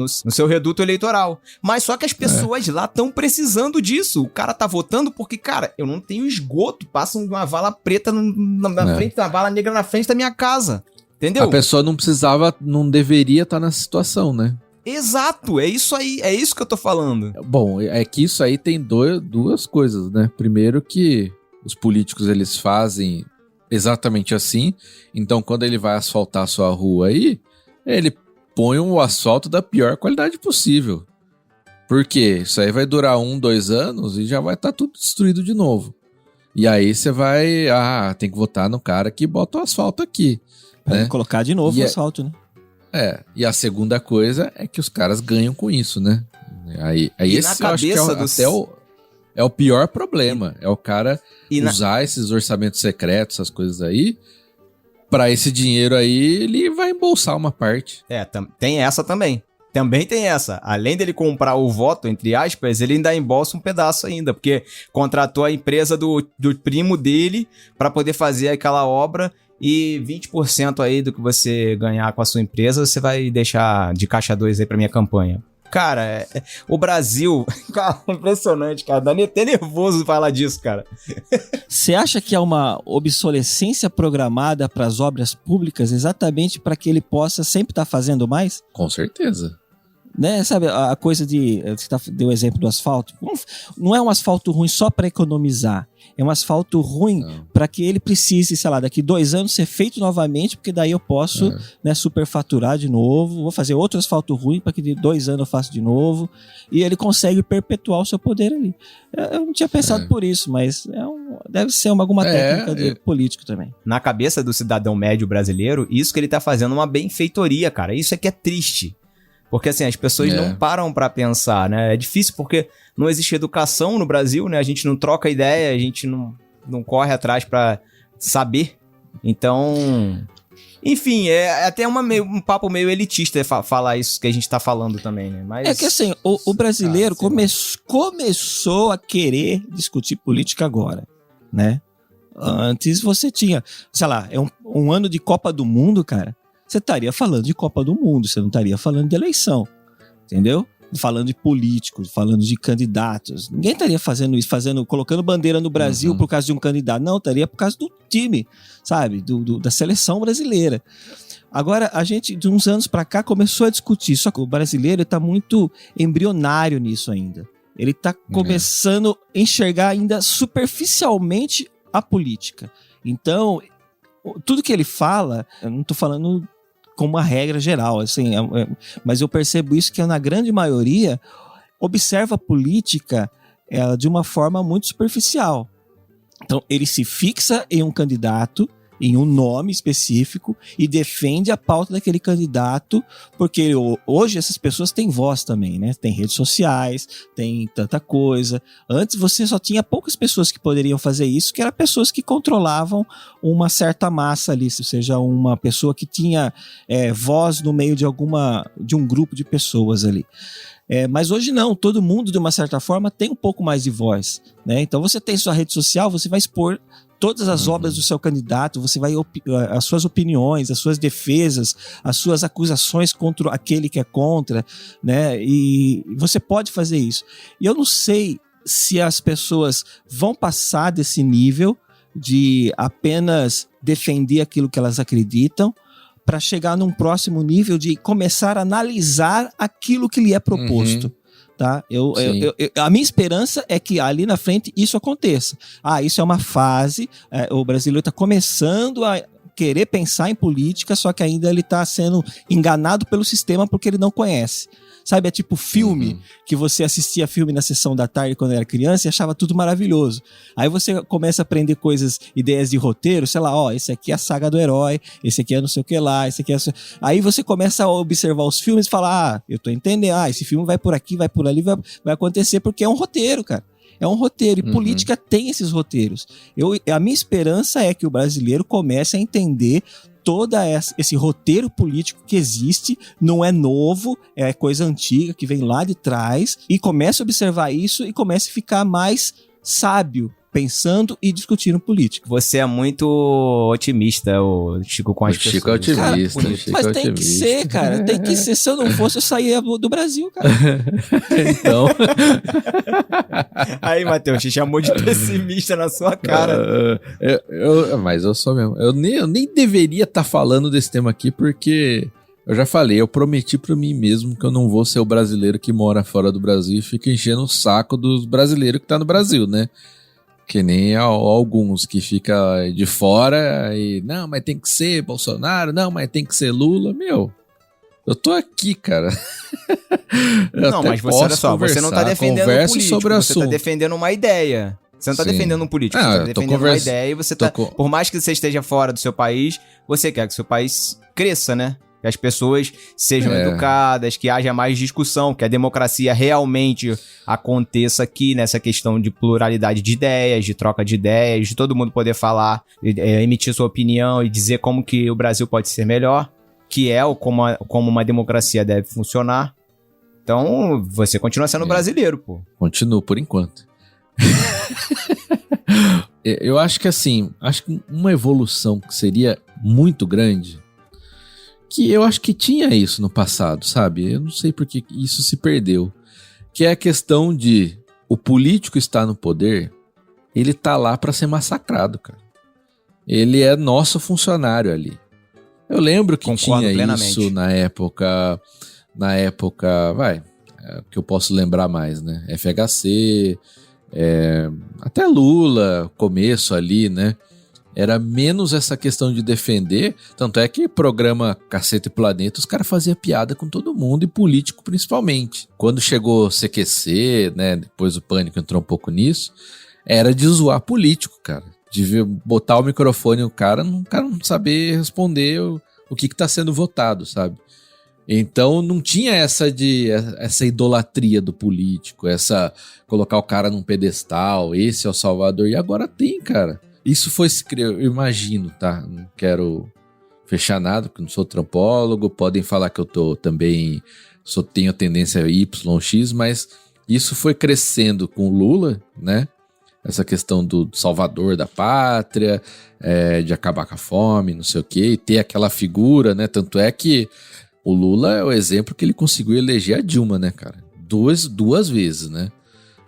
reduto eleitoral. Mas só que as pessoas lá estão precisando disso. O cara tá votando porque, cara, eu não tenho esgoto. Passa uma vala preta na frente, uma vala negra na frente da minha casa. Entendeu? A pessoa não deveria estar nessa situação, né? Exato, é isso aí, é isso que eu tô falando. Bom, é que isso aí tem duas coisas, né? Primeiro que os políticos, eles fazem exatamente assim, então quando ele vai asfaltar a sua rua aí, ele põe o asfalto da pior qualidade possível. Por quê? Isso aí vai durar 1-2 anos e já vai estar tudo destruído de novo. E aí você vai, tem que votar no cara que bota o asfalto aqui. Né? Colocar de novo o asfalto, né? E a segunda coisa é que os caras ganham com isso, né? Aí esse eu acho que é o pior problema. É o cara usar esses orçamentos secretos, essas coisas aí, pra esse dinheiro aí, ele vai embolsar uma parte. Tem essa também. Também tem essa. Além dele comprar o voto, entre aspas, ele ainda embolsa um pedaço ainda, porque contratou a empresa do primo dele pra poder fazer aquela obra. E 20% aí do que você ganhar com a sua empresa, você vai deixar de caixa 2 aí pra minha campanha. Cara, o Brasil... Cara, impressionante, cara. Dá até nervoso falar disso, cara. Você acha que é uma obsolescência programada para as obras públicas exatamente para que ele possa sempre estar fazendo mais? Com certeza. Né? Sabe, a coisa de... Você deu o exemplo do asfalto. Não é um asfalto ruim só para economizar. É um asfalto ruim para que ele precise, sei lá, daqui 2 anos ser feito novamente, porque daí eu posso superfaturar de novo, vou fazer outro asfalto ruim para que de 2 anos eu faça de novo, e ele consegue perpetuar o seu poder ali. Eu não tinha pensado por isso, mas deve ser alguma técnica de político também. Na cabeça do cidadão médio brasileiro, isso que ele tá fazendo é uma benfeitoria, cara. Isso é que é triste. Porque assim, as pessoas não param pra pensar, né? É difícil porque não existe educação no Brasil, né? A gente não troca ideia, a gente não corre atrás pra saber. Então... Enfim, é até um papo meio elitista falar isso que a gente tá falando também, né? Mas... É que assim, o brasileiro começou a querer discutir política agora, né? Antes você tinha, sei lá, um ano de Copa do Mundo, cara. Você estaria falando de Copa do Mundo, você não estaria falando de eleição, entendeu? falando de políticos, falando de candidatos. Ninguém estaria fazendo isso, colocando bandeira no Brasil por causa de um candidato. Não, estaria por causa do time, sabe? Da seleção brasileira. Agora, a gente, de uns anos para cá, começou a discutir. Só que o brasileiro está muito embrionário nisso ainda. Ele está começando a enxergar ainda superficialmente a política. Então, tudo que ele fala, eu não estou falando como uma regra geral, assim, mas eu percebo isso que na grande maioria observa a política de uma forma muito superficial. Então, ele se fixa em um candidato, em um nome específico e defende a pauta daquele candidato, porque hoje essas pessoas têm voz também, né? Tem redes sociais, tem tanta coisa. Antes você só tinha poucas pessoas que poderiam fazer isso, que eram pessoas que controlavam uma certa massa ali, ou seja, uma pessoa que tinha voz no meio de um grupo de pessoas ali. Mas hoje não, todo mundo de uma certa forma tem um pouco mais de voz, né? Então você tem sua rede social, você vai expor todas as obras do seu candidato, você vai as suas opiniões, as suas defesas, as suas acusações contra aquele que é contra, né? E você pode fazer isso. E eu não sei se as pessoas vão passar desse nível de apenas defender aquilo que elas acreditam para chegar num próximo nível de começar a analisar aquilo que lhe é proposto. Tá? A minha esperança é que ali na frente isso aconteça. Isso é uma fase, o brasileiro está começando a querer pensar em política, só que ainda ele está sendo enganado pelo sistema porque ele não conhece. Sabe, é tipo filme, que você assistia filme na sessão da tarde quando era criança e achava tudo maravilhoso. Aí você começa a aprender coisas, ideias de roteiro, sei lá, esse aqui é a saga do herói, esse aqui é não sei o que lá, esse aqui é... Aí você começa a observar os filmes e fala, eu tô entendendo, esse filme vai por aqui, vai por ali, vai acontecer, porque é um roteiro, cara. É um roteiro, e política tem esses roteiros. A minha esperança é que o brasileiro comece a entender todo esse roteiro político que existe, não é novo, é coisa antiga que vem lá de trás, e comece a observar isso e comece a ficar mais sábio pensando e discutindo política. Você é muito otimista, o Chico, com as pessoas. Chico é otimista. Cara, mas tem que ser, cara. Tem que ser. Se eu não fosse, eu saía do Brasil, cara. Então... Aí, Matheus, te chamou de pessimista na sua cara. Mas eu sou mesmo. Eu nem deveria estar falando desse tema aqui, porque... Eu já falei, eu prometi pra mim mesmo que eu não vou ser o brasileiro que mora fora do Brasil e fica enchendo o saco dos brasileiros que tá no Brasil, né? Que nem alguns que fica de fora e... Não, mas tem que ser Bolsonaro. Não, mas tem que ser Lula. Meu, eu tô aqui, cara. Não, mas você, olha só, você não tá defendendo um político, sobre você tá defendendo uma ideia. Você não tá defendendo um político, você tá defendendo uma ideia e você tá... Por mais que você esteja fora do seu país, você quer que seu país cresça, né? Que as pessoas sejam educadas, que haja mais discussão, que a democracia realmente aconteça aqui nessa questão de pluralidade de ideias, de troca de ideias, de todo mundo poder falar, emitir sua opinião e dizer como que o Brasil pode ser melhor, que é como uma democracia deve funcionar. Então, você continua sendo brasileiro, pô. Continuo, por enquanto. Eu acho que assim, uma evolução que seria muito grande, que eu acho que tinha isso no passado, sabe? Eu não sei por que isso se perdeu. Que é a questão de o político estar no poder, ele tá lá pra ser massacrado, cara. Ele é nosso funcionário ali. Eu lembro que Concordo tinha plenamente. isso na época, que eu posso lembrar mais, né? FHC, até Lula, começo ali, né? Era menos essa questão de defender, tanto é que programa Cacete e Planeta, os caras faziam piada com todo mundo, e político principalmente. Quando chegou CQC, né, depois o Pânico entrou um pouco nisso, era de zoar político, cara. De botar o microfone no cara, o cara não saber responder o que tá sendo votado, sabe? Então não tinha essa idolatria do político, colocar o cara num pedestal, esse é o salvador, e agora tem, cara. Isso foi se criar, eu imagino, tá? Não quero fechar nada, porque não sou antropólogo, podem falar que eu tenho tendência Y, X, mas isso foi crescendo com o Lula, né? Essa questão do salvador da pátria, de acabar com a fome, não sei o quê, e ter aquela figura, né? Tanto é que o Lula é o exemplo que ele conseguiu eleger a Dilma, né, cara? duas vezes, né?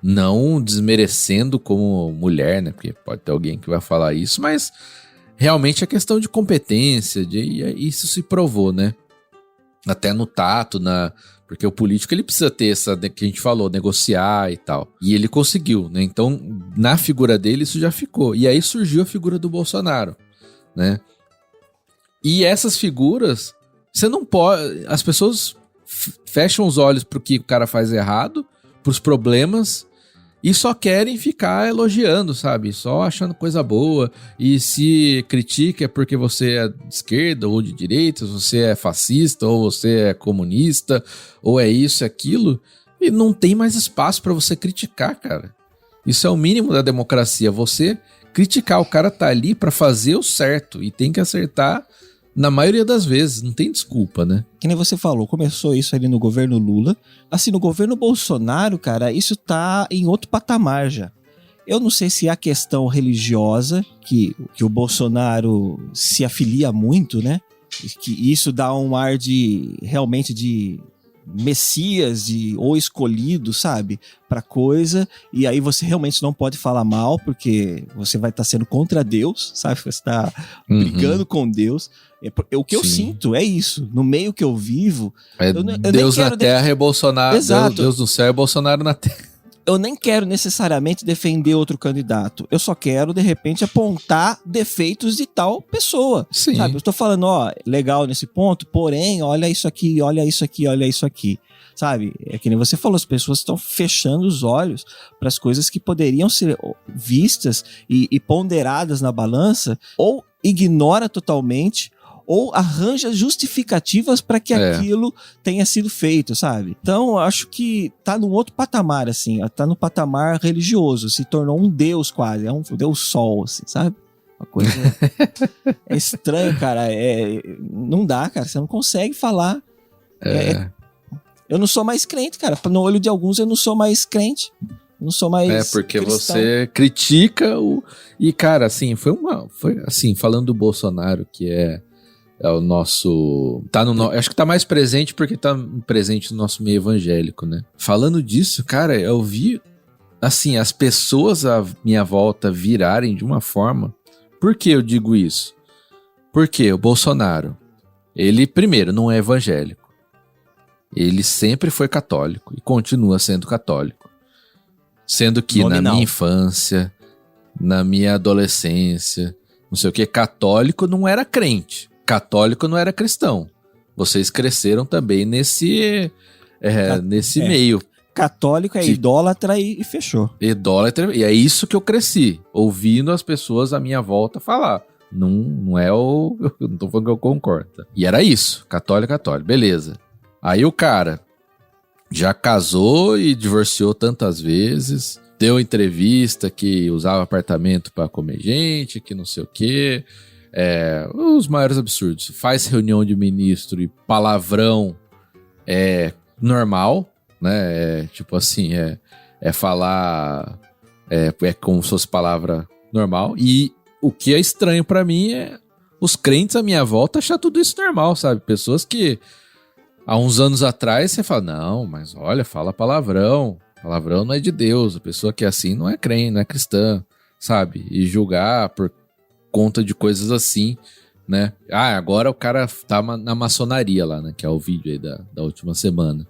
Não desmerecendo como mulher, né? Porque pode ter alguém que vai falar isso, mas realmente é questão de competência, isso se provou, né? Até no tato, porque o político ele precisa ter essa que a gente falou, negociar e tal. E ele conseguiu, né? Então, na figura dele, isso já ficou. E aí surgiu a figura do Bolsonaro, né? E essas figuras, você não pode... As pessoas fecham os olhos pro que o cara faz errado, pros problemas, e só querem ficar elogiando, sabe? Só achando coisa boa. E se critica é porque você é de esquerda ou de direita, se você é fascista ou você é comunista, ou é isso e aquilo. E não tem mais espaço pra você criticar, cara. Isso é o mínimo da democracia. Você criticar, o cara tá ali pra fazer o certo e tem que acertar na maioria das vezes, não tem desculpa, né? Que nem você falou, começou isso ali no governo Lula. Assim, no governo Bolsonaro, cara, isso tá em outro patamar já. Eu não sei se é a questão religiosa, que o Bolsonaro se afilia muito, né? Que isso dá um ar de, realmente, de messias ou escolhido, sabe? Pra coisa, e aí você realmente não pode falar mal, porque você vai estar sendo contra Deus, sabe? Você tá brigando com Deus. O que eu sinto é isso. No meio que eu vivo... eu Deus na terra é Bolsonaro. Exato. Deus no céu é Bolsonaro na terra. Eu nem quero necessariamente defender outro candidato. Eu só quero, de repente, apontar defeitos de tal pessoa. Sim. Sabe? Eu tô falando, ó, legal nesse ponto, porém, olha isso aqui, olha isso aqui, olha isso aqui. Sabe? É que nem você falou, as pessoas estão fechando os olhos para as coisas que poderiam ser vistas e ponderadas na balança, ou ignora totalmente, ou arranja justificativas para que aquilo tenha sido feito, sabe? Então, eu acho que tá num outro patamar, assim, tá no patamar religioso, se tornou um deus quase, é um deus sol, assim, sabe? Uma coisa... é estranho, cara, não dá, cara, você não consegue falar. Eu não sou mais crente, cara, no olho de alguns eu não sou mais crente. Não sou mais porque cristão. você critica E, cara, assim, foi assim, falando do Bolsonaro, que é o nosso... acho que tá mais presente porque tá presente no nosso meio evangélico, né? Falando disso, cara, eu vi, assim, as pessoas à minha volta virarem de uma forma... Por que eu digo isso? Porque o Bolsonaro, ele, primeiro, não é evangélico. Ele sempre foi católico e continua sendo católico. Sendo que na minha infância, na minha adolescência, não sei o que, católico não era crente. Católico não era cristão. Vocês cresceram também nesse meio. Católico é idólatra e fechou. Idólatra, e é isso que eu cresci, ouvindo as pessoas à minha volta falar. Não é o... Eu não tô falando que eu concordo. Tá? E era isso, católico, beleza. Aí o cara já casou e divorciou tantas vezes, deu entrevista que usava apartamento pra comer gente, que não sei o quê... os maiores absurdos. Faz reunião de ministro e palavrão é normal, né? Tipo assim, falar... É como se fosse palavra normal. E o que é estranho pra mim é os crentes à minha volta achar tudo isso normal, sabe? Pessoas que há uns anos atrás você fala, não, mas olha, fala palavrão. Palavrão não é de Deus. A pessoa que é assim não é crente, não é cristã, sabe? E julgar por conta de coisas assim, né? Agora o cara tá na maçonaria lá, né? Que é o vídeo aí da última semana.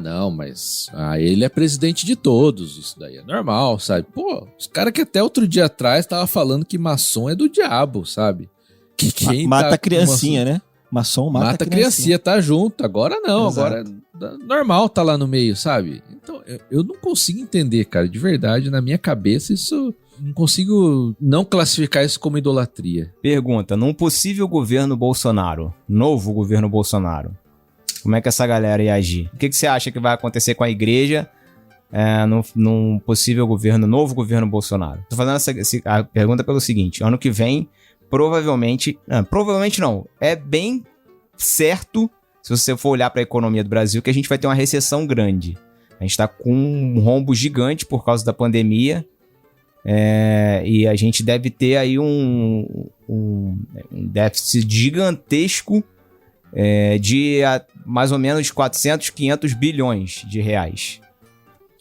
Não, mas ele é presidente de todos, isso daí é normal, sabe? Pô, os caras que até outro dia atrás tava falando que maçom é do diabo, sabe? Que quem mata a criancinha, né? Maçom mata a criancinha, tá junto. Agora não, agora é normal tá lá no meio, sabe? Então, eu não consigo entender, cara, de verdade, na minha cabeça isso... Não consigo não classificar isso como idolatria. Pergunta, num possível governo Bolsonaro, novo governo Bolsonaro, como é que essa galera ia agir? O que você acha que vai acontecer com a igreja num possível novo governo Bolsonaro? Tô fazendo a pergunta pelo seguinte, ano que vem, provavelmente não, é bem certo, se você for olhar para a economia do Brasil, que a gente vai ter uma recessão grande. A gente tá com um rombo gigante por causa da pandemia, e a gente deve ter aí um déficit gigantesco de mais ou menos 400, 500 bilhões de reais.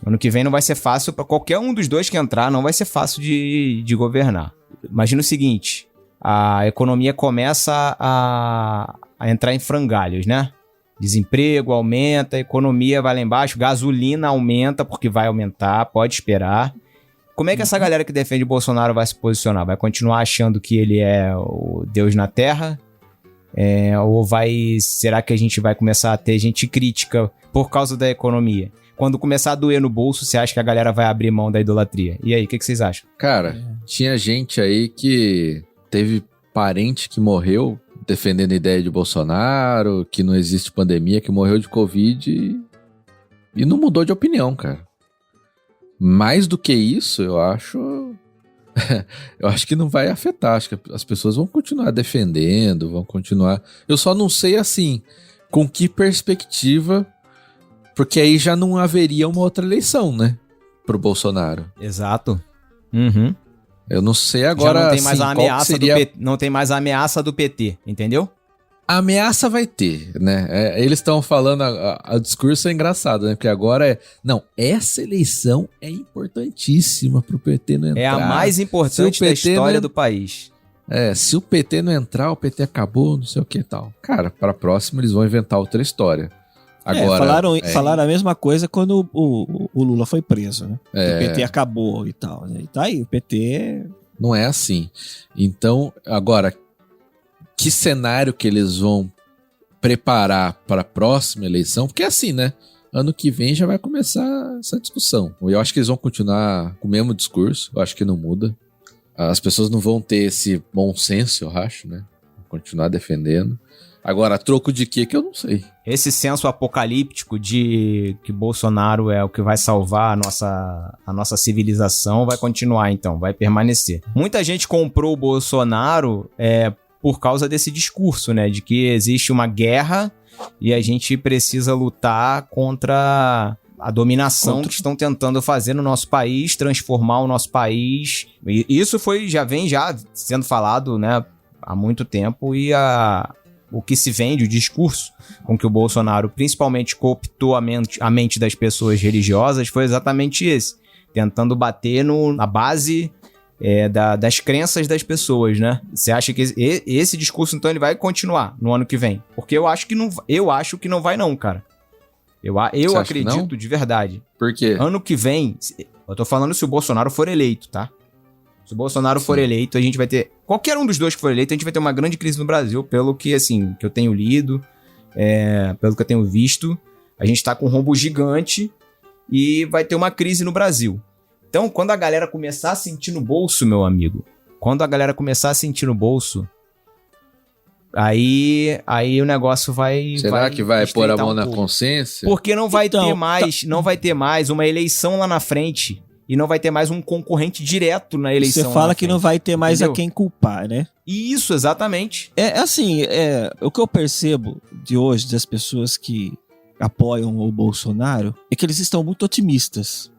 Ano que vem não vai ser fácil para qualquer um dos dois que entrar, não vai ser fácil de governar. Imagina o seguinte, a economia começa a entrar em frangalhos, né? Desemprego aumenta, a economia vai lá embaixo, gasolina aumenta porque vai aumentar, pode esperar. Como é que essa galera que defende o Bolsonaro vai se posicionar? Vai continuar achando que ele é o Deus na Terra? Ou será que a gente vai começar a ter gente crítica por causa da economia? Quando começar a doer no bolso, você acha que a galera vai abrir mão da idolatria? E aí, o que vocês acham? Cara, tinha gente aí que teve parente que morreu defendendo a ideia de Bolsonaro, que não existe pandemia, que morreu de Covid e não mudou de opinião, cara. Mais do que isso, eu acho que não vai afetar. Acho que as pessoas vão continuar defendendo, vão continuar... Eu só não sei, assim, com que perspectiva, porque aí já não haveria uma outra eleição, né? Pro Bolsonaro. Exato. Uhum. Eu não sei agora, já não tem mais assim, a ameaça seria... do PT, não tem mais a ameaça do PT, entendeu? A ameaça vai ter, né? Eles estão falando, o discurso é engraçado, né? Porque agora não, essa eleição é importantíssima pro PT não entrar. É a mais importante da história do país. Se o PT não entrar, o PT acabou, não sei o que e tal. Cara, pra próxima eles vão inventar outra história. Agora, falaram a mesma coisa quando o Lula foi preso, né? O PT acabou e tal. Né? E tá aí, o PT... Não é assim. Então, agora... Que cenário que eles vão preparar para a próxima eleição? Porque é assim, né? Ano que vem já vai começar essa discussão. Eu acho que eles vão continuar com o mesmo discurso. Eu acho que não muda. As pessoas não vão ter esse bom senso, eu acho, né? Vão continuar defendendo. Agora, a troco de quê que eu não sei. Esse senso apocalíptico de que Bolsonaro é o que vai salvar a nossa civilização vai continuar, então. Vai permanecer. Muita gente comprou o Bolsonaro... por causa desse discurso, né? De que existe uma guerra e a gente precisa lutar contra a dominação que estão tentando fazer no nosso país, transformar o nosso país. E isso já vem sendo falado, né? Há muito tempo e o que se vende, o discurso com que o Bolsonaro principalmente cooptou a mente das pessoas religiosas foi exatamente esse. Tentando bater na base... das crenças das pessoas, né? Você acha que esse discurso, então, ele vai continuar no ano que vem? Porque eu acho que não vai não, cara. Eu acredito de verdade. Por quê? Ano que vem, eu tô falando se o Bolsonaro for eleito, tá? Se o Bolsonaro for eleito, a gente vai ter... Qualquer um dos dois que for eleito, a gente vai ter uma grande crise no Brasil, pelo que, assim, que eu tenho lido, pelo que eu tenho visto. A gente tá com um rombo gigante e vai ter uma crise no Brasil. Então, quando a galera começar a sentir no bolso, meu amigo, aí o negócio vai... Será que vai pôr a mão na consciência? Porque não vai ter mais uma eleição lá na frente e não vai ter mais um concorrente direto na eleição. Você fala que não vai ter mais a quem culpar, né? Isso, exatamente. O que eu percebo de hoje das pessoas que apoiam o Bolsonaro é que eles estão muito otimistas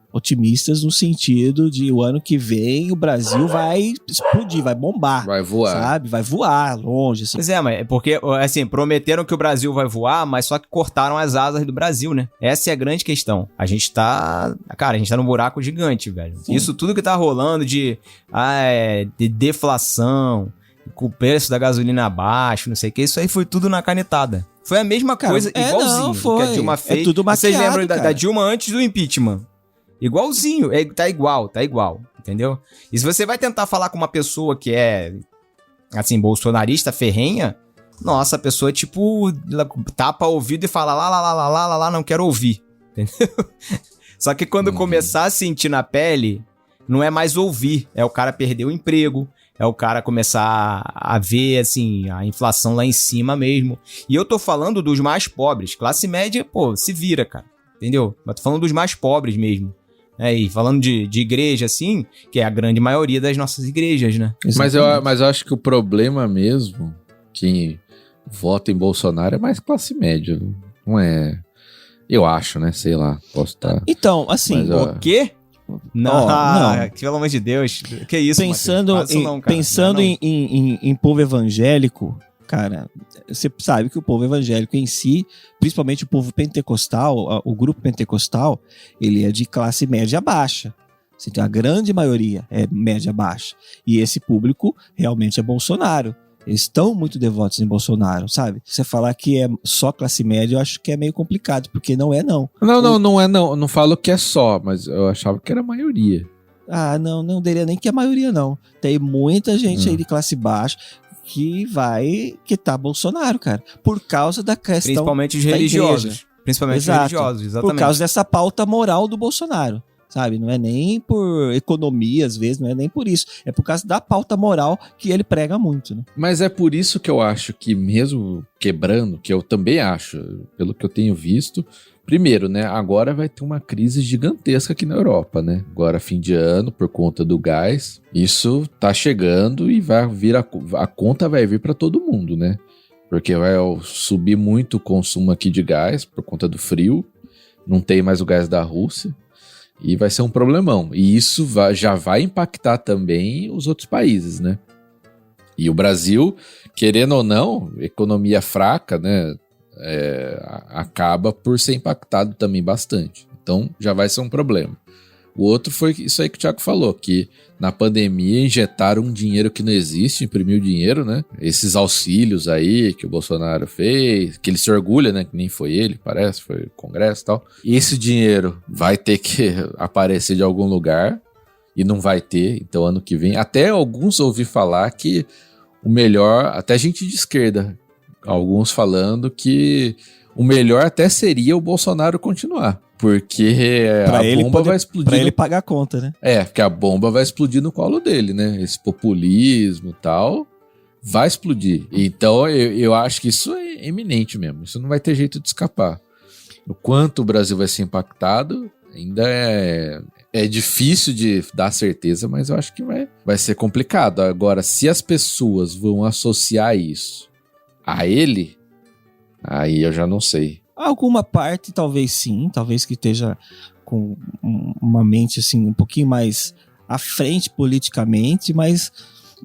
no sentido de o ano que vem o Brasil vai explodir, vai bombar. Vai voar. Sabe? Vai voar longe. Assim. Pois mas é porque, assim, prometeram que o Brasil vai voar, mas só que cortaram as asas do Brasil, né? Essa é a grande questão. A gente tá num buraco gigante, velho. Sim. Isso tudo que tá rolando de deflação, com o preço da gasolina abaixo, não sei o que, isso aí foi tudo na canetada. Foi a mesma coisa, igualzinho que a Dilma fez. É tudo maquiado, vocês lembram da Dilma antes do impeachment? Igualzinho, tá igual, entendeu? E se você vai tentar falar com uma pessoa que é, assim, bolsonarista, ferrenha, nossa, a pessoa, tipo, tapa o ouvido e fala lá, não quero ouvir, entendeu? Só que quando começar a sentir na pele, não é mais ouvir, é o cara perder o emprego, é o cara começar a ver, assim, a inflação lá em cima mesmo. E eu tô falando dos mais pobres, classe média, pô, se vira, cara, entendeu? Mas tô falando dos mais pobres mesmo. E falando de igreja, assim, que é a grande maioria das nossas igrejas, né? Mas eu acho que o problema mesmo, quem vota em Bolsonaro é mais classe média, não é... Eu acho, né? Sei lá, posso estar... Então, assim... Mas, o quê? Não, pelo amor de Deus. Que isso, pensando em povo evangélico, cara, você sabe que o povo evangélico em si, principalmente o povo pentecostal, o grupo pentecostal, ele é de classe média baixa. Assim, a grande maioria é média baixa. E esse público realmente é Bolsonaro. Eles estão muito devotos em Bolsonaro, sabe? Você falar que é só classe média, eu acho que é meio complicado, porque não é, não. Não é não. Não falo que é só, mas eu achava que era a maioria. Ah, não diria nem que é a maioria, não. Tem muita gente aí de classe baixa que tá Bolsonaro, cara. Por causa da questão Principalmente os da religiosos. igreja. Principalmente os Exato. religiosos, exatamente. Por causa dessa pauta moral do Bolsonaro. Sabe, não é nem por economia, às vezes, não é nem por isso. É por causa da pauta moral que ele prega muito, né? Mas é por isso que eu acho que mesmo quebrando, que eu também acho, pelo que eu tenho visto, primeiro, né, agora vai ter uma crise gigantesca aqui na Europa, né? Agora, fim de ano, por conta do gás, isso tá chegando e vai vir a conta vai vir para todo mundo, né? Porque vai subir muito o consumo aqui de gás por conta do frio, não tem mais o gás da Rússia. E vai ser um problemão. E isso já vai impactar também os outros países, né? E o Brasil, querendo ou não, economia fraca, né? Acaba por ser impactado também bastante. Então, já vai ser um problema. O outro foi isso aí que o Thiago falou, que na pandemia injetaram um dinheiro que não existe, imprimiu dinheiro, né? Esses auxílios aí que o Bolsonaro fez, que ele se orgulha, né? Que nem foi ele, parece, foi o Congresso e tal. E esse dinheiro vai ter que aparecer de algum lugar e não vai ter, então ano que vem. Até alguns ouvi falar que o melhor, até gente de esquerda, alguns falando que o melhor até seria o Bolsonaro continuar. Porque pra a bomba vai explodir. Pra ele pagar a conta, né? Porque a bomba vai explodir no colo dele, né? Esse populismo e tal vai explodir. Então eu acho que isso é eminente mesmo. Isso não vai ter jeito de escapar. O quanto o Brasil vai ser impactado ainda é difícil de dar certeza, mas eu acho que vai ser complicado. Agora, se as pessoas vão associar isso a ele, aí eu já não sei. Alguma parte, talvez sim, talvez que esteja com uma mente assim um pouquinho mais à frente politicamente, mas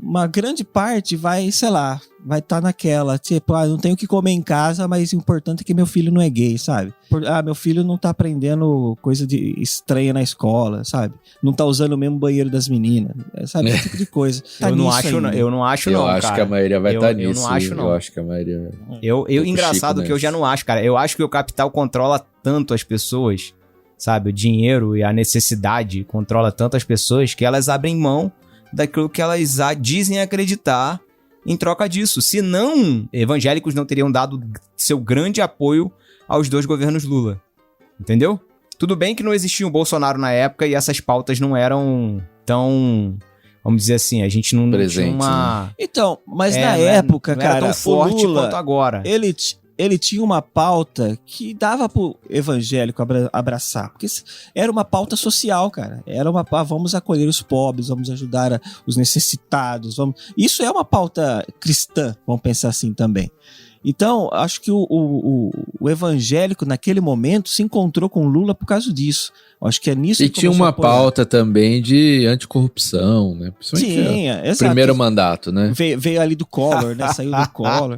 uma grande parte vai, sei lá, vai estar naquela, tipo, não tenho o que comer em casa, mas o importante é que meu filho não é gay, sabe? Meu filho não tá aprendendo coisa estranha na escola, sabe? Não tá usando o mesmo banheiro das meninas, sabe? Esse tipo de coisa. Tá eu não acho, cara. Eu acho que a maioria vai estar nisso. Eu não acho, não. Eu acho que a maioria... Engraçado que eu já não acho, cara. Eu acho que o capital controla tanto as pessoas, sabe? O dinheiro e a necessidade controla tanto as pessoas que elas abrem mão daquilo que elas dizem acreditar em troca disso. Senão, evangélicos não teriam dado seu grande apoio aos 2 governos Lula. Entendeu? Tudo bem que não existia o Bolsonaro na época e essas pautas não eram tão... Vamos dizer assim, a gente não presente, tinha uma... Né? Então, mas na época, não cara, era tão forte o Lula, quanto agora. Ele tinha uma pauta que dava pro evangélico abraçar, porque era uma pauta social, cara. Era vamos acolher os pobres, vamos ajudar os necessitados, isso é uma pauta cristã, vamos pensar assim também. Então, acho que o evangélico, naquele momento, se encontrou com Lula por causa disso. Acho que é nisso que tinha uma pauta também de anticorrupção, né? Tinha, exato. Primeiro mandato, né? Veio ali do Collor, né? Saiu do Collor.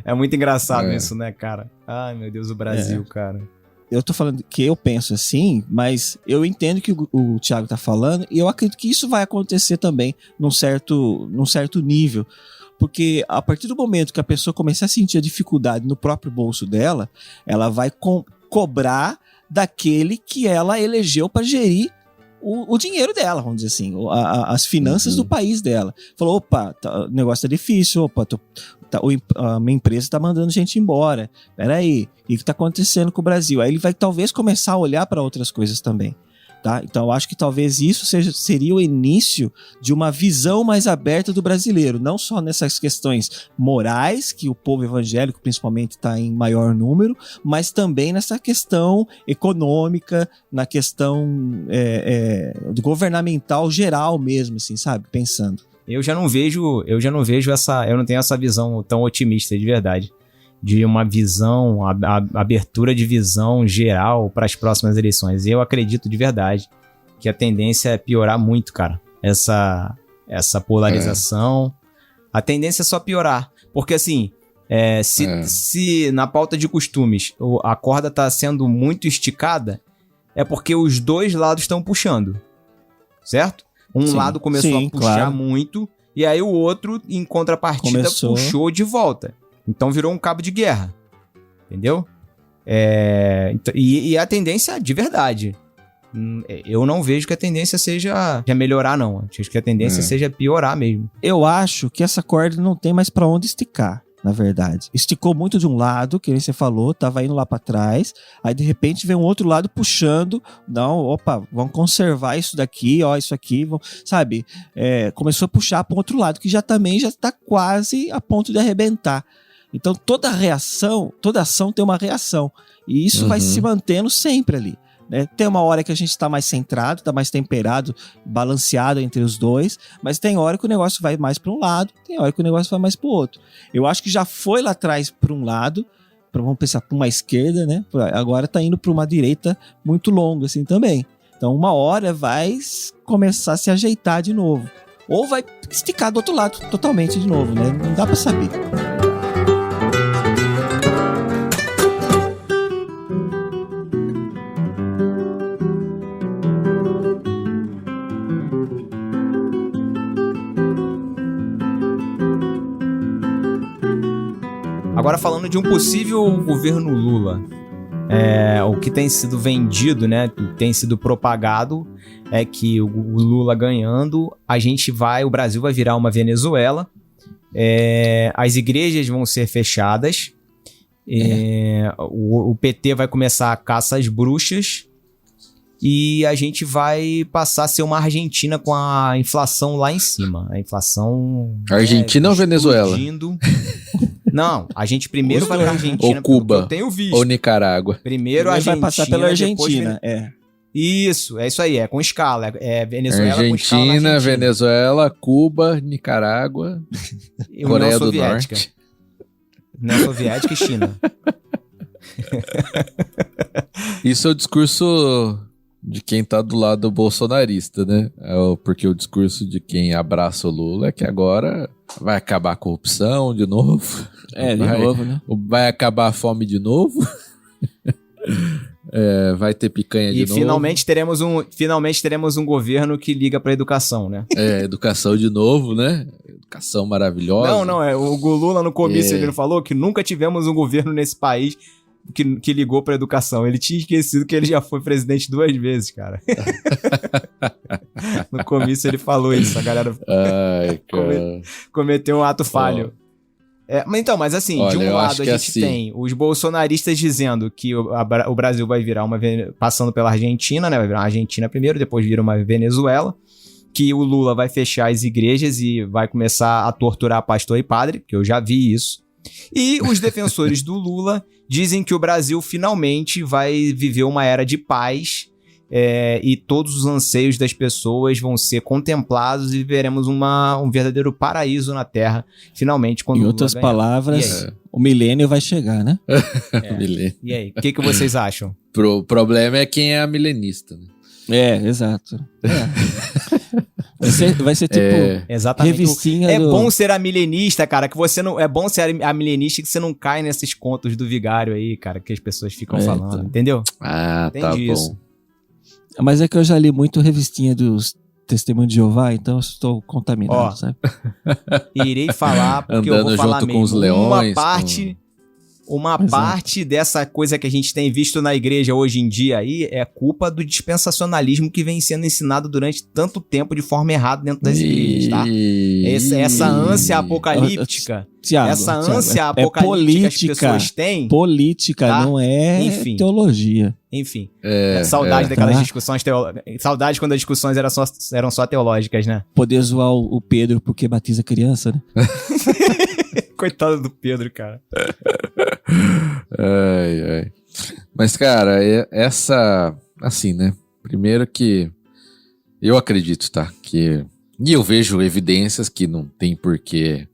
É muito engraçado isso, né, cara? Ai, meu Deus, o Brasil, cara. Eu tô falando que eu penso assim, mas eu entendo que o Thiago tá falando e eu acredito que isso vai acontecer também num certo nível. Porque a partir do momento que a pessoa começar a sentir a dificuldade no próprio bolso dela, ela vai cobrar daquele que ela elegeu para gerir o dinheiro dela, vamos dizer assim, as finanças do país dela. Falou, opa, o negócio tá difícil, opa, a minha empresa tá mandando gente embora. Peraí, o que tá acontecendo com o Brasil? Aí ele vai talvez começar a olhar para outras coisas também. Tá? Então eu acho que talvez isso seria o início de uma visão mais aberta do brasileiro, não só nessas questões morais, que o povo evangélico principalmente está em maior número, mas também nessa questão econômica, na questão governamental geral mesmo, assim, sabe? Pensando. Eu já não vejo eu não tenho essa visão tão otimista de verdade. De uma visão, abertura de visão geral para as próximas eleições. Eu acredito de verdade que a tendência é piorar muito, cara. Essa polarização, A tendência é só piorar. Porque assim, se na pauta de costumes a corda tá sendo muito esticada, é porque os dois lados estão puxando. Certo? Um lado começou a puxar muito, e aí o outro, em contrapartida, puxou de volta. Então virou um cabo de guerra. Entendeu? E a tendência, de verdade, eu não vejo que a tendência seja melhorar, não. Acho que a tendência seja piorar mesmo. Eu acho que essa corda não tem mais pra onde esticar, na verdade. Esticou muito de um lado, que nem você falou, tava indo lá pra trás, aí de repente vem um outro lado puxando, não, opa, vamos conservar isso daqui, ó, isso aqui, sabe? Começou a puxar para um outro lado, que já tá quase a ponto de arrebentar. Então toda ação tem uma reação, e isso vai se mantendo sempre ali. Né? Tem uma hora que a gente está mais centrado, está mais temperado, balanceado entre os dois, mas tem hora que o negócio vai mais para um lado, tem hora que o negócio vai mais para o outro. Eu acho que já foi lá atrás para um lado, vamos pensar para uma esquerda, né? Agora está indo para uma direita muito longa assim também. Então uma hora vai começar a se ajeitar de novo, ou vai esticar do outro lado totalmente de novo, né? Não dá para saber. Agora falando de um possível governo Lula, o que tem sido vendido, né, tem sido propagado, é que o Lula ganhando, o Brasil vai virar uma Venezuela, as igrejas vão ser fechadas, o PT vai começar a caça às bruxas, e a gente vai passar a ser uma Argentina com a inflação lá em cima. A inflação... Argentina ou Venezuela? Não, a gente primeiro vai pra Argentina. Ou Cuba. Eu tenho visto. Ou Nicarágua. Primeiro a Argentina. Vai passar pela Argentina, Isso, é isso aí, com escala. Venezuela Argentina, com escala na Argentina. Venezuela, Cuba, Nicarágua, E Coreia União do Soviética. Norte. União Soviética e China. Isso é o discurso de quem tá do lado bolsonarista, né? Porque o discurso de quem abraça o Lula é que agora vai acabar a corrupção de novo. Novo, né? Vai acabar a fome de novo. Vai ter picanha de novo. E finalmente teremos um governo que liga pra educação, né? Educação de novo, né? Educação maravilhosa. Não, o Lula no comício ele não falou que nunca tivemos um governo nesse país que ligou pra educação. Ele tinha esquecido que ele já foi presidente 2 vezes, cara. No comício ele falou isso, a galera cometeu um ato falho. Mas assim, olha, de um lado a gente assim tem os bolsonaristas dizendo que o Brasil vai virar passando pela Argentina, né? Vai virar uma Argentina primeiro, depois vira uma Venezuela, que o Lula vai fechar as igrejas e vai começar a torturar pastor e padre, que eu já vi isso. E os defensores do Lula dizem que o Brasil finalmente vai viver uma era de paz, e todos os anseios das pessoas vão ser contemplados e veremos um verdadeiro paraíso na Terra, finalmente, quando o Em Lula outras ganhar. palavras, o milênio vai chegar, né? Milênio. E aí, o que vocês acham? O problema é quem é a milenista, né? Exato. Vai ser tipo Exatamente. revistinha É do... bom ser a milenista, cara, que você não... É bom ser a milenista que você não cai nesses contos do vigário aí, cara, que as pessoas ficam falando, tá. entendeu? Tá isso. bom. Mas é que eu já li muito revistinha dos Testemunhos de Jeová, então eu estou contaminado, sabe? Irei falar, porque eu vou falar junto mesmo. com os leões, Uma parte dessa coisa que a gente tem visto na igreja hoje em dia aí é culpa do dispensacionalismo que vem sendo ensinado durante tanto tempo de forma errada dentro das igrejas, tá? Essa ânsia apocalíptica, Tiago, que as pessoas têm... Política, tá? não é Enfim. teologia. Enfim, saudade daquelas discussões teológicas. Saudade quando as discussões eram só teológicas, né? Poder zoar o Pedro porque batiza criança, né? Coitado do Pedro, cara. Ai. Mas, cara, essa... Assim, né? Primeiro que eu acredito, tá? E eu vejo evidências que não tem porquê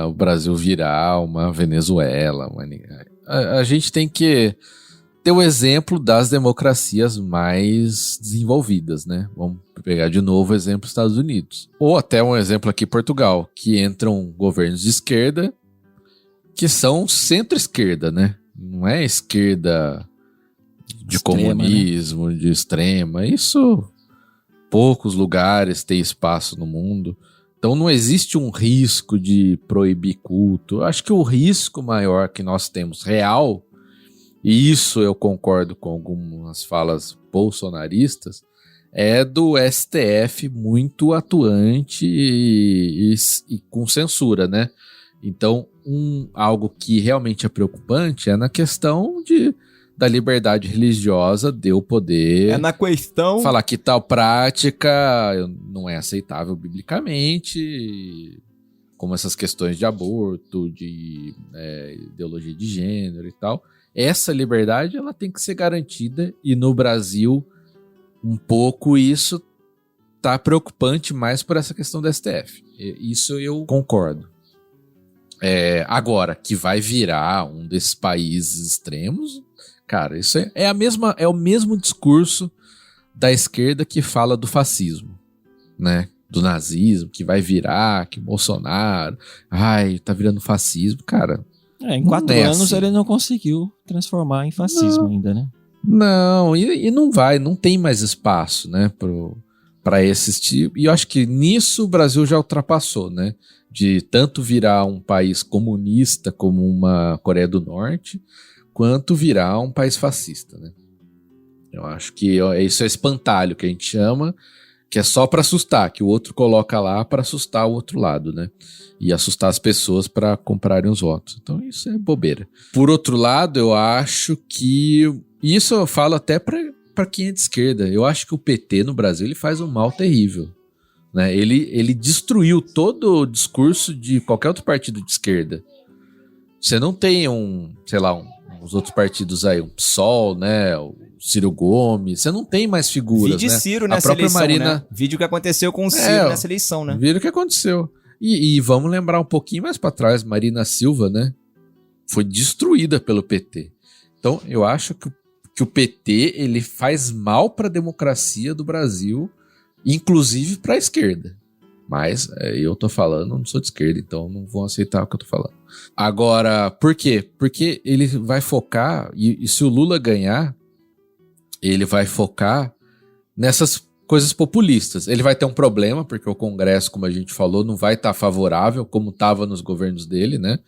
o Brasil virar uma Venezuela. A gente tem que tem o exemplo das democracias mais desenvolvidas, né? Vamos pegar de novo o exemplo dos Estados Unidos. Ou até um exemplo aqui, Portugal, que entram governos de esquerda que são centro-esquerda, né? Não é esquerda de Extrema, comunismo, né? De extrema. Isso, poucos lugares têm espaço no mundo. Então não existe um risco de proibir culto. Eu acho que o risco maior que nós temos real, e isso eu concordo com algumas falas bolsonaristas, é do STF muito atuante e com censura, né? Então, algo que realmente é preocupante é na questão da liberdade religiosa de eu poder É na questão... falar que tal prática não é aceitável biblicamente, como essas questões de aborto, de ideologia de gênero e tal. Essa liberdade ela tem que ser garantida, e no Brasil um pouco isso tá preocupante mais por essa questão do STF. Isso eu concordo. Agora, que vai virar um desses países extremos, cara, isso é o mesmo discurso da esquerda que fala do fascismo, né? Do nazismo, que vai virar, que Bolsonaro, tá virando fascismo, cara. Em 4 anos assim. ele não conseguiu transformar em fascismo ainda, né? Não, e não tem mais espaço, né, para esses tipos. E eu acho que nisso o Brasil já ultrapassou, né? De tanto virar um país comunista como uma Coreia do Norte, quanto virar um país fascista, né? Eu acho que isso é espantalho que a gente chama, que é só para assustar, que o outro coloca lá para assustar o outro lado, né? E assustar as pessoas para comprarem os votos. Então isso é bobeira. Por outro lado, eu acho que... Isso eu falo até para quem é de esquerda. Eu acho que o PT no Brasil ele faz um mal terrível, né? Ele destruiu todo o discurso de qualquer outro partido de esquerda. Você não tem uns outros partidos aí, um PSOL, né? O Ciro Gomes. Você não tem mais figuras, Vídeo né? Ciro A nessa própria eleição, Marina... né? Vídeo que aconteceu com o Ciro nessa eleição, né? Viram o que aconteceu. E vamos lembrar um pouquinho mais para trás, Marina Silva, né? Foi destruída pelo PT. Então, eu acho que o PT ele faz mal para a democracia do Brasil, inclusive para a esquerda. Mas eu tô falando, não sou de esquerda, então não vão aceitar o que eu tô falando. Agora, por quê? Porque ele vai focar, e se o Lula ganhar, ele vai focar nessas coisas populistas. Ele vai ter um problema, porque o Congresso, como a gente falou, não vai estar favorável, como estava nos governos dele, né?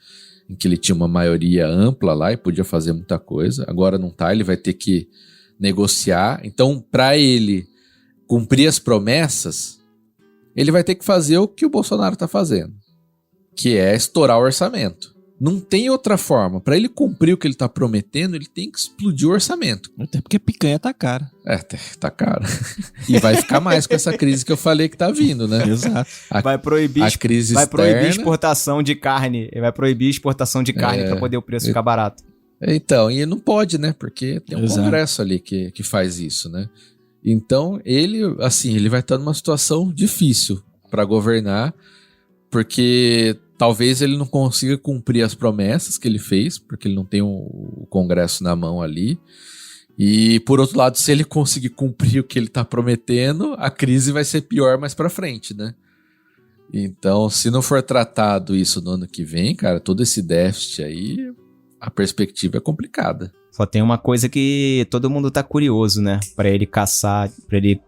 Em que ele tinha uma maioria ampla lá e podia fazer muita coisa. Agora não tá, ele vai ter que negociar. Então, para ele cumprir as promessas, ele vai ter que fazer o que o Bolsonaro tá fazendo, que é estourar o orçamento. Não tem outra forma. Para ele cumprir o que ele tá prometendo, ele tem que explodir o orçamento. Até porque picanha tá cara. Tá caro. E vai ficar mais com essa crise que eu falei que tá vindo, né? Exato. Vai proibir, a crise vai proibir externa. exportação de carne. Ele vai proibir exportação de carne para poder o preço ficar barato. Então, e não pode, né? Porque tem um Exato. Congresso ali que faz isso, né? Então, ele vai estar numa situação difícil para governar, porque talvez ele não consiga cumprir as promessas que ele fez, porque ele não tem o Congresso na mão ali. E, por outro lado, se ele conseguir cumprir o que ele está prometendo, a crise vai ser pior mais para frente, né? Então, se não for tratado isso no ano que vem, cara, todo esse déficit aí, a perspectiva é complicada. Só tem uma coisa que todo mundo tá curioso, né? Pra ele caçar, pra ele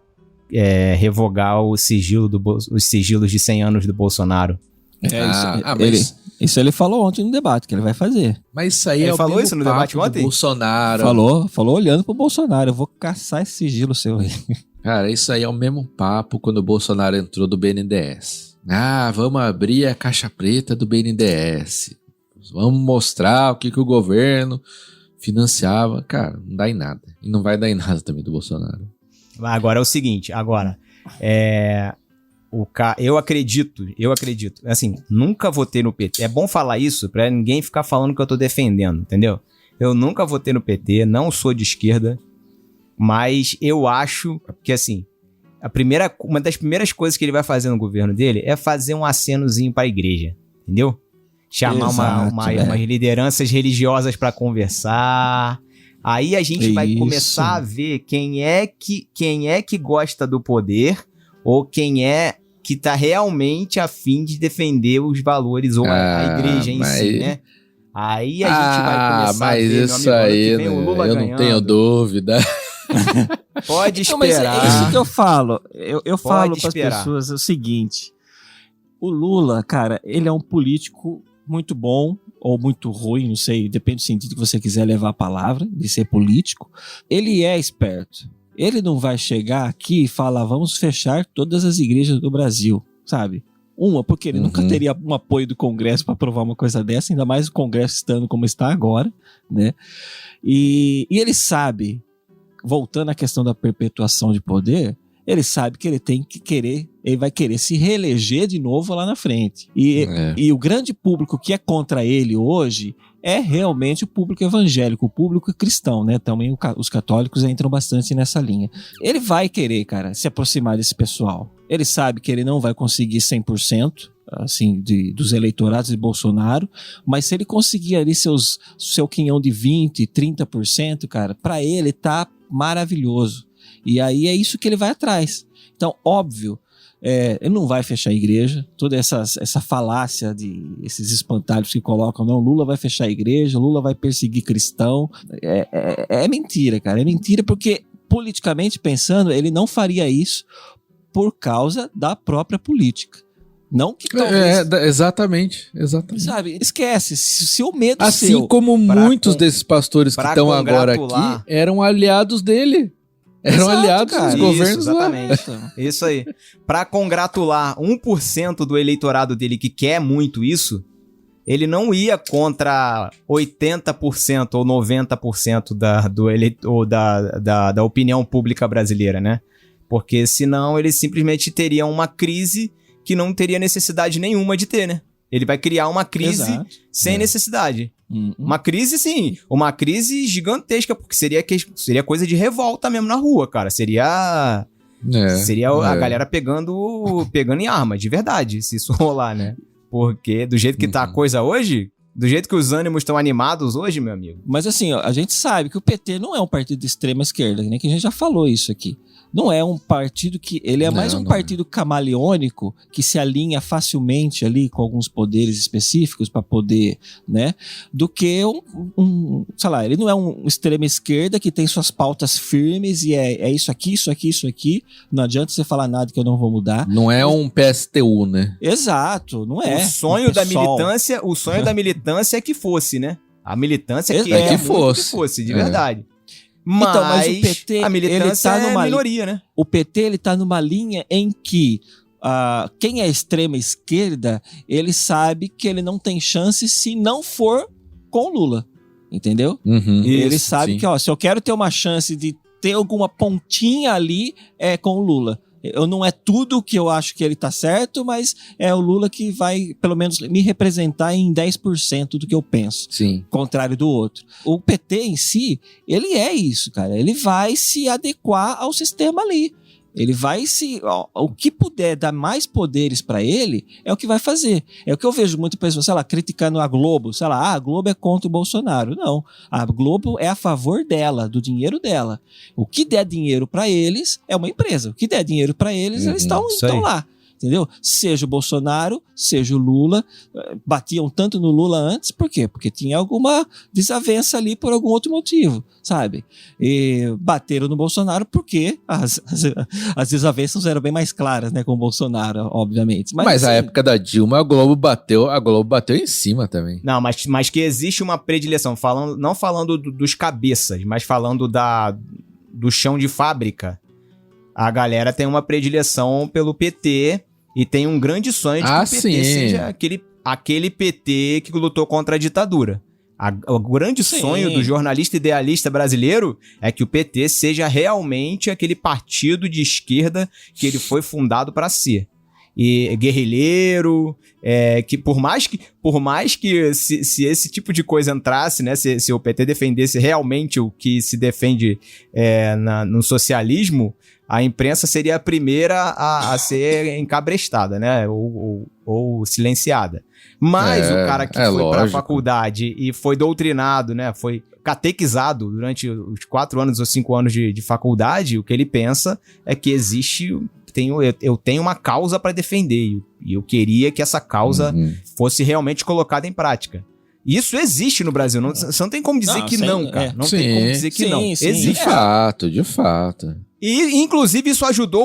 revogar os sigilos de 100 anos do Bolsonaro. Isso ele falou ontem no debate, que ele vai fazer. Mas isso aí Ele é o falou mesmo isso no papo debate do ontem? Bolsonaro. Falou olhando pro Bolsonaro. Eu vou caçar esse sigilo seu aí. Cara, isso aí é o mesmo papo quando o Bolsonaro entrou do BNDES. Vamos abrir a caixa preta do BNDES. Vamos mostrar o que o governo financiava. Cara, não dá em nada. E não vai dar em nada também do Bolsonaro. Agora é o seguinte, eu acredito, assim, nunca votei no PT. É bom falar isso pra ninguém ficar falando que eu tô defendendo, entendeu? Eu nunca votei no PT, não sou de esquerda, mas eu acho que, assim, uma das primeiras coisas que ele vai fazer no governo dele é fazer um acenozinho pra igreja, entendeu? Chamar umas lideranças religiosas pra conversar. Aí a gente vai Isso. começar a ver quem é que gosta do poder ou quem é que tá realmente a fim de defender os valores ou a igreja em si, né? Aí a gente vai começar a ver, meu isso amigo, ano que aí, vem o Lula eu ganhando. não tenho dúvida. Pode Então, mas esperar. é isso que eu falo. Eu falo para as esperar. pessoas o seguinte: o Lula, cara, ele é um político muito bom ou muito ruim, não sei, depende do sentido que você quiser levar a palavra, de ser político. Ele é esperto. Ele não vai chegar aqui e falar, vamos fechar todas as igrejas do Brasil, sabe? Porque ele nunca teria um apoio do Congresso para aprovar uma coisa dessa, ainda mais o Congresso estando como está agora, né? E ele sabe, voltando à questão da perpetuação de poder, ele sabe que ele vai querer se reeleger de novo lá na frente. E o grande público que é contra ele hoje é realmente o público evangélico, o público cristão, né? Também os católicos entram bastante nessa linha. Ele vai querer, cara, se aproximar desse pessoal. Ele sabe que ele não vai conseguir 100%, assim, dos eleitorados de Bolsonaro, mas se ele conseguir ali seu quinhão de 20%, 30%, cara, pra ele tá maravilhoso. E aí é isso que ele vai atrás. Então, óbvio, ele não vai fechar a igreja, toda essa falácia esses espantalhos que colocam, não, Lula vai fechar a igreja, Lula vai perseguir cristão, é mentira, cara, é mentira porque politicamente pensando, ele não faria isso por causa da própria política. Não que talvez... Exatamente. Sabe, esquece, se o medo assim seu... como muitos desses pastores que estão agora aqui eram aliados dele. Eram aliados dos governos lá. Isso aí. Pra congratular 1% do eleitorado dele que quer muito isso, ele não ia contra 80% ou 90% da opinião pública brasileira, né? Porque senão ele simplesmente teria uma crise que não teria necessidade nenhuma de ter, né? Ele vai criar uma crise sem necessidade. Uma crise, sim. Uma crise gigantesca, porque seria coisa de revolta mesmo na rua, cara. Seria a galera pegando em arma, de verdade, se isso rolar, né? Porque do jeito que tá a coisa hoje, do jeito que os ânimos estão animados hoje, meu amigo. Mas assim, ó, a gente sabe que o PT não é um partido de extrema esquerda, né? Que a gente já falou isso aqui. Não é um partido que... Ele é mais um partido camaleônico que se alinha facilmente ali com alguns poderes específicos para poder, né? Do que sei lá, ele não é um extrema esquerda que tem suas pautas firmes e é isso aqui, isso aqui, isso aqui. Não adianta você falar nada que eu não vou mudar. Não é um PSTU, né? Exato, não é. O sonho da militância é que fosse, né? A militância que fosse, de verdade. Mas o PT, a militância ele tá numa minoria, né? O PT, ele tá numa linha em que quem é extrema esquerda, ele sabe que ele não tem chance se não for com o Lula, entendeu? Ele sabe que, ó, se eu quero ter uma chance de ter alguma pontinha ali, é com o Lula. Não é tudo que eu acho que ele tá certo, mas é o Lula que vai, pelo menos, me representar em 10% do que eu penso. Sim. Contrário do outro. O PT em si, ele é isso, cara. Ele vai se adequar ao sistema ali. Ele vai o que puder dar mais poderes pra ele é o que vai fazer. É o que eu vejo muita pessoa, sei lá, criticando a Globo. Sei lá, a Globo é contra o Bolsonaro. Não. A Globo é a favor dela, do dinheiro dela. O que der dinheiro pra eles é uma empresa. O que der dinheiro pra eles, eles estão lá. Entendeu? Seja o Bolsonaro, seja o Lula. Batiam tanto no Lula antes, por quê? Porque tinha alguma desavença ali por algum outro motivo, sabe? E bateram no Bolsonaro porque as desavenças eram bem mais claras, né, com o Bolsonaro, obviamente. Mas a assim, época da Dilma, a Globo bateu em cima também. Não, mas que existe uma predileção, não falando dos cabeças, mas falando do chão de fábrica. A galera tem uma predileção pelo PT e tem um grande sonho de que o PT seja aquele PT que lutou contra a ditadura. O grande sonho do jornalista idealista brasileiro é que o PT seja realmente aquele partido de esquerda que ele foi fundado para ser. E guerrilheiro, que por mais que se esse tipo de coisa entrasse, né, se o PT defendesse realmente o que se defende no socialismo, a imprensa seria a primeira a ser encabrestada, né, ou silenciada. Mas o cara que foi pra faculdade e foi doutrinado, né, catequizado durante os 4 anos ou 5 anos de faculdade, o que ele pensa é que eu tenho uma causa para defender e eu queria que essa causa fosse realmente colocada em prática. Isso existe no Brasil, você não tem como dizer que não, cara. Não tem como dizer que não. Existe. De fato. E, inclusive, isso ajudou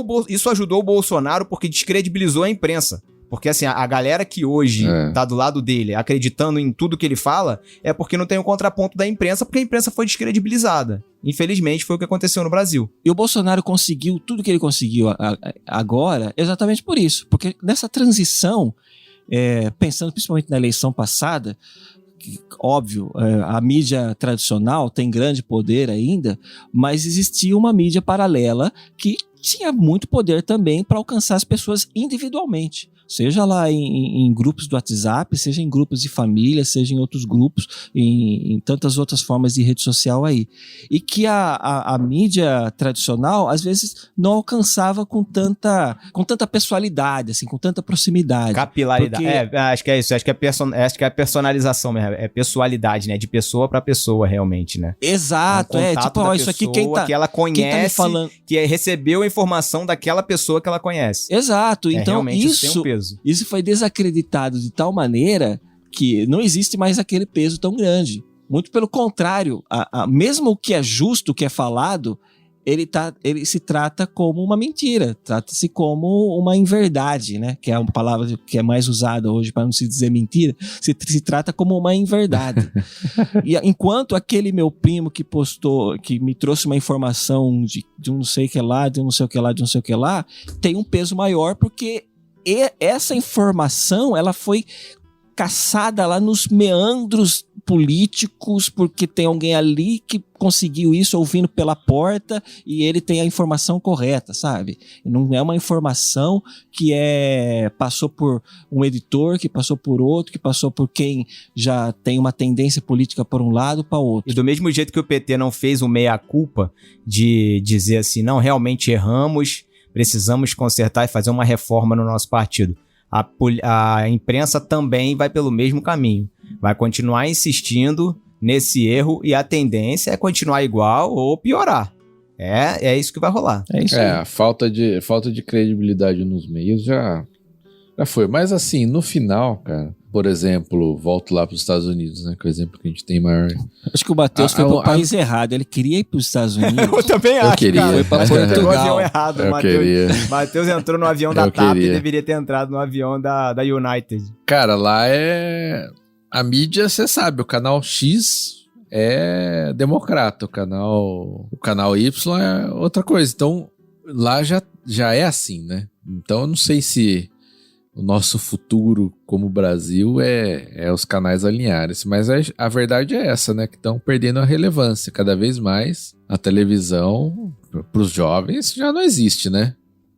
o Bolsonaro porque descredibilizou a imprensa. Porque, assim, a galera que hoje tá do lado dele, acreditando em tudo que ele fala, é porque não tem o contraponto da imprensa, porque a imprensa foi descredibilizada. Infelizmente, foi o que aconteceu no Brasil. E o Bolsonaro conseguiu tudo que ele conseguiu agora exatamente por isso. Porque nessa transição, pensando principalmente na eleição passada, óbvio, a mídia tradicional tem grande poder ainda, mas existia uma mídia paralela que tinha muito poder também para alcançar as pessoas individualmente. Seja lá em grupos do WhatsApp, seja em grupos de família, seja em outros grupos, em tantas outras formas de rede social aí. E que a mídia tradicional, às vezes, não alcançava com tanta pessoalidade, assim, com tanta proximidade. Capilaridade. Acho que é isso. Acho que é a personalização mesmo. É pessoalidade, né? De pessoa para pessoa, realmente, né? Exato. Tipo, isso aqui quem tá... que ela conhece, tá me falando... que recebeu a informação daquela pessoa que ela conhece. Exato. Então, isso tem um peso. Isso foi desacreditado de tal maneira que não existe mais aquele peso tão grande. Muito pelo contrário, mesmo o que é justo, o que é falado, ele se trata como uma mentira, trata-se como uma inverdade, né? Que é uma palavra que é mais usada hoje para não se dizer mentira, se trata como uma inverdade. E enquanto aquele meu primo que postou, que me trouxe uma informação de um não sei o que lá, de um não sei o que lá, de um não sei o que lá, tem um peso maior porque essa informação, ela foi caçada lá nos meandros políticos, porque tem alguém ali que conseguiu isso ouvindo pela porta e ele tem a informação correta, sabe? Não é uma informação que passou por um editor, que passou por outro, que passou por quem já tem uma tendência política por um lado para outro. E do mesmo jeito que o PT não fez o meia-culpa de dizer assim, não, realmente erramos, precisamos consertar e fazer uma reforma no nosso partido. A imprensa também vai pelo mesmo caminho. Vai continuar insistindo nesse erro e a tendência é continuar igual ou piorar. É isso que vai rolar. É isso aí. A falta de credibilidade nos meios já foi. Mas assim, no final, cara, por exemplo, volto lá para os Estados Unidos, né? Que é o exemplo que a gente tem maior. Acho que o Matheus foi para o país errado. Ele queria ir para os Estados Unidos. Eu também acho, queria. cara. Foi para Pegou o Portugal. avião errado. Matheus entrou no avião da TAP e deveria ter entrado no avião da United. Cara, lá a mídia, você sabe, o canal X é democrata, o canal Y é outra coisa. Então, lá já é assim, né? Então, eu não sei se o nosso futuro como Brasil é os canais alinharem-se, mas a verdade é essa, né? Que estão perdendo a relevância. Cada vez mais a televisão, para os jovens, já não existe, né?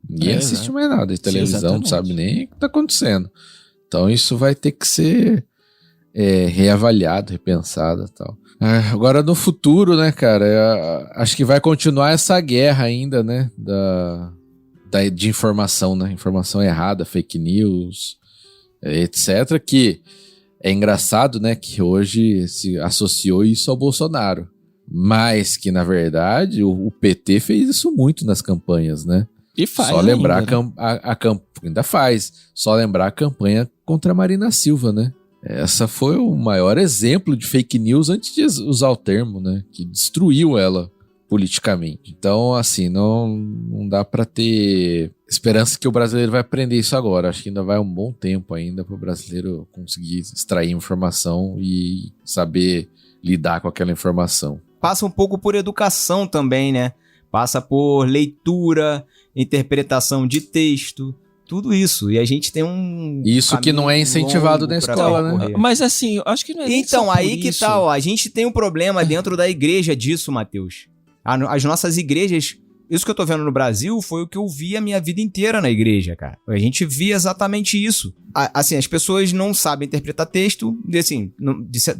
Ninguém assiste mais nada de televisão, não sabe nem o que está acontecendo. Então, isso vai ter que ser reavaliado, repensado e tal. Agora no futuro, né, cara, acho que vai continuar essa guerra ainda, né, de informação, né, informação errada, fake news, etc, que é engraçado, né, que hoje se associou isso ao Bolsonaro, mas que na verdade o PT fez isso muito nas campanhas, né. E faz só lembrar ainda, ainda faz, só lembrar a campanha contra a Marina Silva, né. Essa foi o maior exemplo de fake news antes de usar o termo, né? Que destruiu ela politicamente. Então, assim, não dá pra ter esperança que o brasileiro vai aprender isso agora. Acho que ainda vai um bom tempo ainda para o brasileiro conseguir extrair informação e saber lidar com aquela informação. Passa um pouco por educação também, né? Passa por leitura, interpretação de texto... Tudo isso. E a gente tem Isso que não é incentivado na escola, né? Mas assim, eu acho que não é então, aí que tá, ó. A gente tem um problema dentro da igreja disso, Matheus. As nossas igrejas... Isso que eu tô vendo no Brasil foi o que eu vi a minha vida inteira na igreja, cara. A gente via exatamente isso. Assim, as pessoas não sabem interpretar texto, e assim,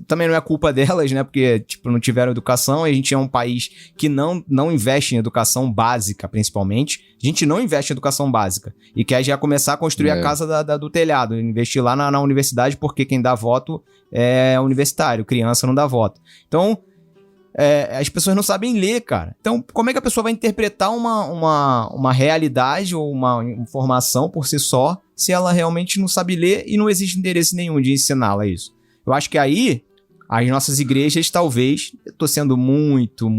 também não é culpa delas, né? Porque, tipo, não tiveram educação, e a gente é um país que não investe em educação básica, principalmente. A gente não investe em educação básica. E quer já começar a construir a casa do telhado, investir lá na universidade, porque quem dá voto é universitário, criança não dá voto. Então... as pessoas não sabem ler, cara. Então, como é que a pessoa vai interpretar uma realidade ou uma informação por si só, se ela realmente não sabe ler e não existe interesse nenhum de ensiná-la isso? Eu acho que aí, as nossas igrejas, talvez, eu tô sendo muito,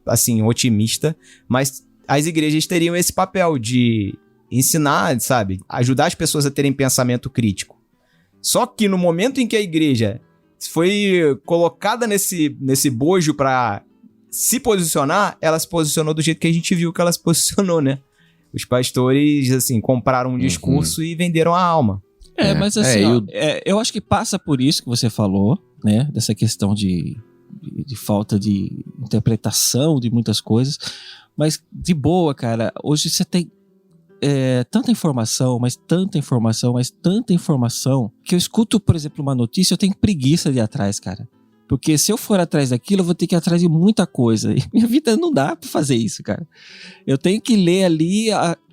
assim, otimista, mas as igrejas teriam esse papel de ensinar, sabe? Ajudar as pessoas a terem pensamento crítico. Só que no momento em que a igreja foi colocada nesse bojo pra se posicionar, ela se posicionou do jeito que a gente viu que ela se posicionou, né? Os pastores, assim, compraram um discurso e venderam a alma. Mas assim, eu acho que passa por isso que você falou, né? Dessa questão de falta de interpretação de muitas coisas. Mas, de boa, cara, hoje você tem tanta informação, que eu escuto, por exemplo, uma notícia, eu tenho preguiça de ir atrás, cara. Porque se eu for atrás daquilo, eu vou ter que ir atrás de muita coisa. E minha vida não dá pra fazer isso, cara. Eu tenho que ler ali,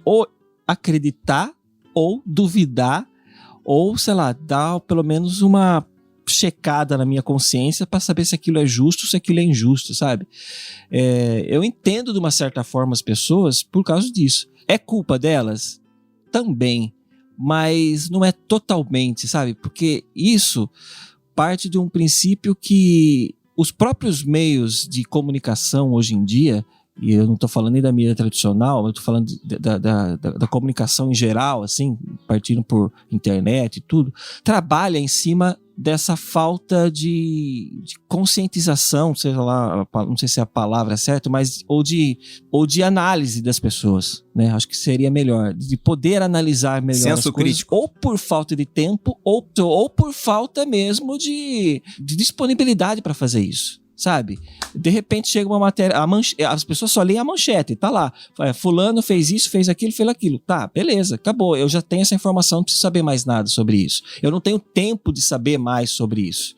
ou acreditar, ou duvidar, ou, sei lá, dar pelo menos uma checada na minha consciência para saber se aquilo é justo, se aquilo é injusto, sabe? Eu entendo de uma certa forma as pessoas por causa disso. É culpa delas? Também. Mas não é totalmente, sabe? Porque isso parte de um princípio que os próprios meios de comunicação hoje em dia, e eu não estou falando nem da mídia tradicional, eu estou falando da comunicação em geral, assim, partindo por internet e tudo, trabalha em cima dessa falta de conscientização, seja lá, não sei se é a palavra certa, mas ou de análise das pessoas, né? Acho que seria melhor, de poder analisar melhor senso as coisas, crítico. ou por falta de tempo, ou por falta mesmo de disponibilidade para fazer isso. Sabe? De repente chega uma matéria, as pessoas só leem a manchete, tá lá, fulano fez isso, fez aquilo, tá, beleza, acabou, eu já tenho essa informação, não preciso saber mais nada sobre isso, eu não tenho tempo de saber mais sobre isso,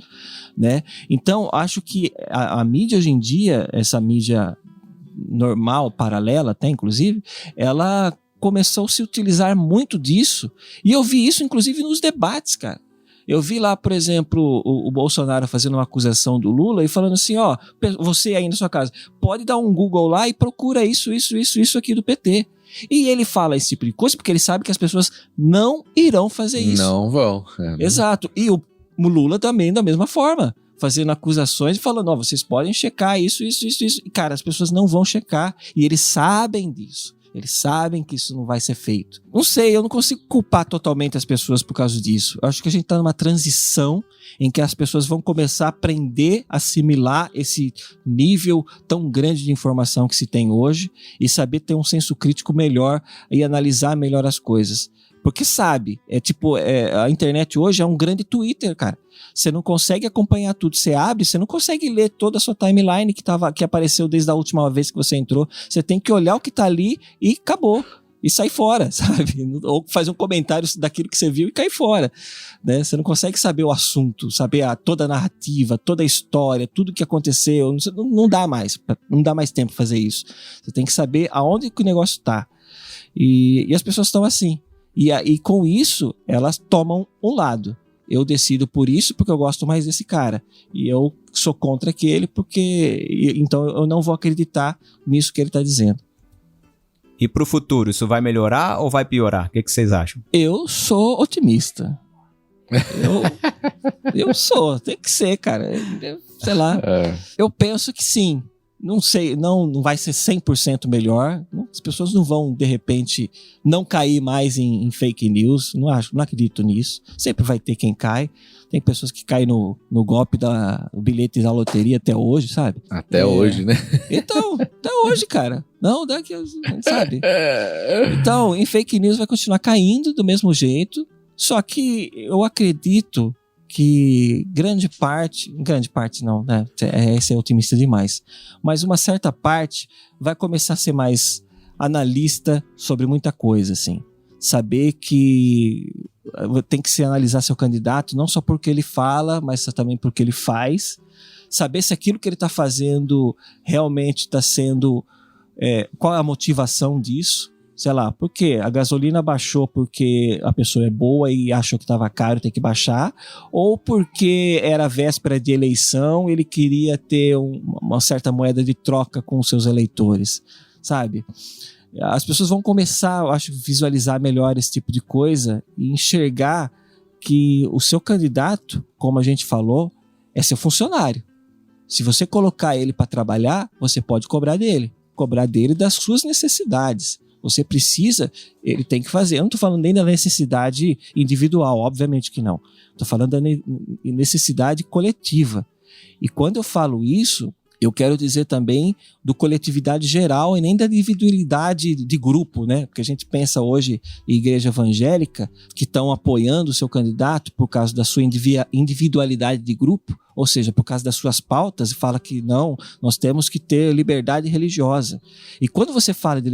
né? Então, acho que a mídia hoje em dia, essa mídia normal, paralela até inclusive, ela começou a se utilizar muito disso, e eu vi isso inclusive nos debates, cara. Eu vi lá, por exemplo, o Bolsonaro fazendo uma acusação do Lula e falando assim, ó, você aí na sua casa, pode dar um Google lá e procura isso aqui do PT. E ele fala esse tipo de coisa porque ele sabe que as pessoas não irão fazer isso. Não vão. Exato. E o Lula também da mesma forma, fazendo acusações e falando, ó, vocês podem checar isso. E, cara, as pessoas não vão checar e eles sabem disso. Eles sabem que isso não vai ser feito. Não sei, eu não consigo culpar totalmente as pessoas por causa disso. Eu acho que a gente está numa transição em que as pessoas vão começar a aprender a assimilar esse nível tão grande de informação que se tem hoje e saber ter um senso crítico melhor e analisar melhor as coisas. Porque sabe, a internet hoje é um grande Twitter, cara. Você não consegue acompanhar tudo. Você abre, você não consegue ler toda a sua timeline que apareceu desde a última vez que você entrou. Você tem que olhar o que tá ali e acabou. E sair fora, sabe? Ou fazer um comentário daquilo que você viu e cair fora, né? Você não consegue saber o assunto, saber toda a narrativa, toda a história, tudo que aconteceu. Não dá mais. Não dá mais tempo pra fazer isso. Você tem que saber aonde que o negócio tá. E as pessoas estão assim. E com isso, elas tomam um lado. Eu decido por isso porque eu gosto mais desse cara. E eu sou contra aquele então eu não vou acreditar nisso que ele tá dizendo. E pro futuro, isso vai melhorar ou vai piorar? O que vocês acham? Eu sou otimista. Eu sou, tem que ser, cara. Sei lá. Eu penso que sim. Não sei, não vai ser 100% melhor. As pessoas não vão, de repente, não cair mais em fake news. Não acredito nisso. Sempre vai ter quem cai. Tem pessoas que caem no golpe do bilhete da loteria até hoje, sabe? Até hoje, né? Então, até hoje, cara. Não, daqui, sabe? Então, em fake news vai continuar caindo do mesmo jeito. Só que eu acredito que grande parte não, né? Esse é otimista demais. Mas uma certa parte vai começar a ser mais analista sobre muita coisa, assim. Saber que tem que se analisar seu candidato, não só porque ele fala, mas também porque ele faz. Saber se aquilo que ele está fazendo realmente está sendo... qual é a motivação disso, sei lá, por quê? A gasolina baixou porque a pessoa é boa e achou que estava caro, tem que baixar, ou porque era véspera de eleição, ele queria ter uma certa moeda de troca com os seus eleitores, sabe? As pessoas vão começar, eu acho, a visualizar melhor esse tipo de coisa e enxergar que o seu candidato, como a gente falou, é seu funcionário. Se você colocar ele para trabalhar, você pode cobrar dele das suas necessidades. Você precisa, ele tem que fazer. Eu não estou falando nem da necessidade individual, obviamente que não. Estou falando da necessidade coletiva. E quando eu falo isso, eu quero dizer também do coletividade geral e nem da individualidade de grupo, né? Porque a gente pensa hoje em igreja evangélica que estão apoiando o seu candidato por causa da sua individualidade de grupo, ou seja, por causa das suas pautas, e fala que não, nós temos que ter liberdade religiosa. E quando você fala de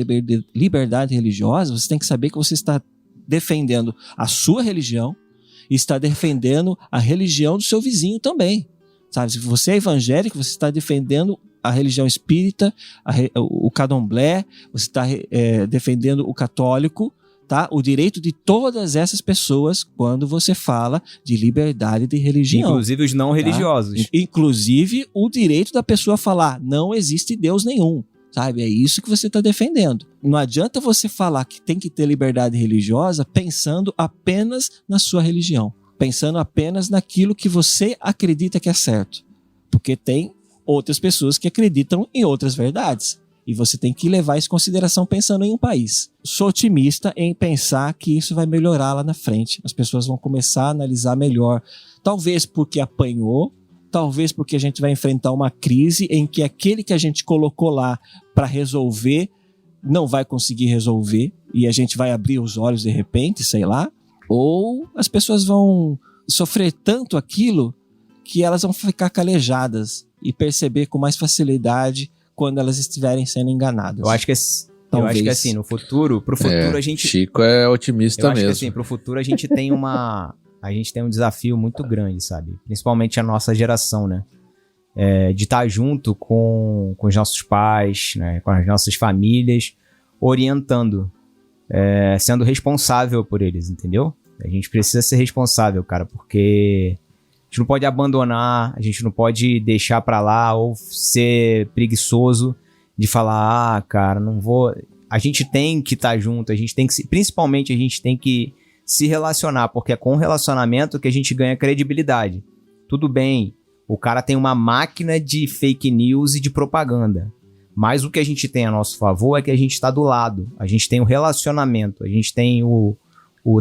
liberdade religiosa, você tem que saber que você está defendendo a sua religião e está defendendo a religião do seu vizinho também. Sabe? Se você é evangélico, você está defendendo a religião espírita, o candomblé, você está defendendo o católico, tá? O direito de todas essas pessoas quando você fala de liberdade de religião. Inclusive os não religiosos. Tá? Inclusive o direito da pessoa falar não existe Deus nenhum. Sabe? É isso que você está defendendo. Não adianta você falar que tem que ter liberdade religiosa pensando apenas na sua religião. Pensando apenas naquilo que você acredita que é certo. Porque tem outras pessoas que acreditam em outras verdades. E você tem que levar isso em consideração pensando em um país. Sou otimista em pensar que isso vai melhorar lá na frente. As pessoas vão começar a analisar melhor. Talvez porque apanhou, talvez porque a gente vai enfrentar uma crise em que aquele que a gente colocou lá para resolver não vai conseguir resolver. E a gente vai abrir os olhos de repente, sei lá. Ou as pessoas vão sofrer tanto aquilo que elas vão ficar calejadas e perceber com mais facilidade quando elas estiverem sendo enganadas. Eu acho que assim, no futuro, pro futuro a gente... Chico é otimista mesmo. Eu acho que assim, pro futuro a gente tem um desafio muito grande, sabe? Principalmente a nossa geração, né? De estar junto com os nossos pais, né? Com as nossas famílias, orientando. Sendo responsável por eles, entendeu? A gente precisa ser responsável, cara, porque a gente não pode abandonar, a gente não pode deixar pra lá ou ser preguiçoso de falar, cara, não vou... A gente tem que estar junto, principalmente a gente tem que se relacionar, porque é com o relacionamento que a gente ganha credibilidade. Tudo bem, o cara tem uma máquina de fake news e de propaganda. Mas o que a gente tem a nosso favor é que a gente está do lado. A gente tem o relacionamento, a gente tem o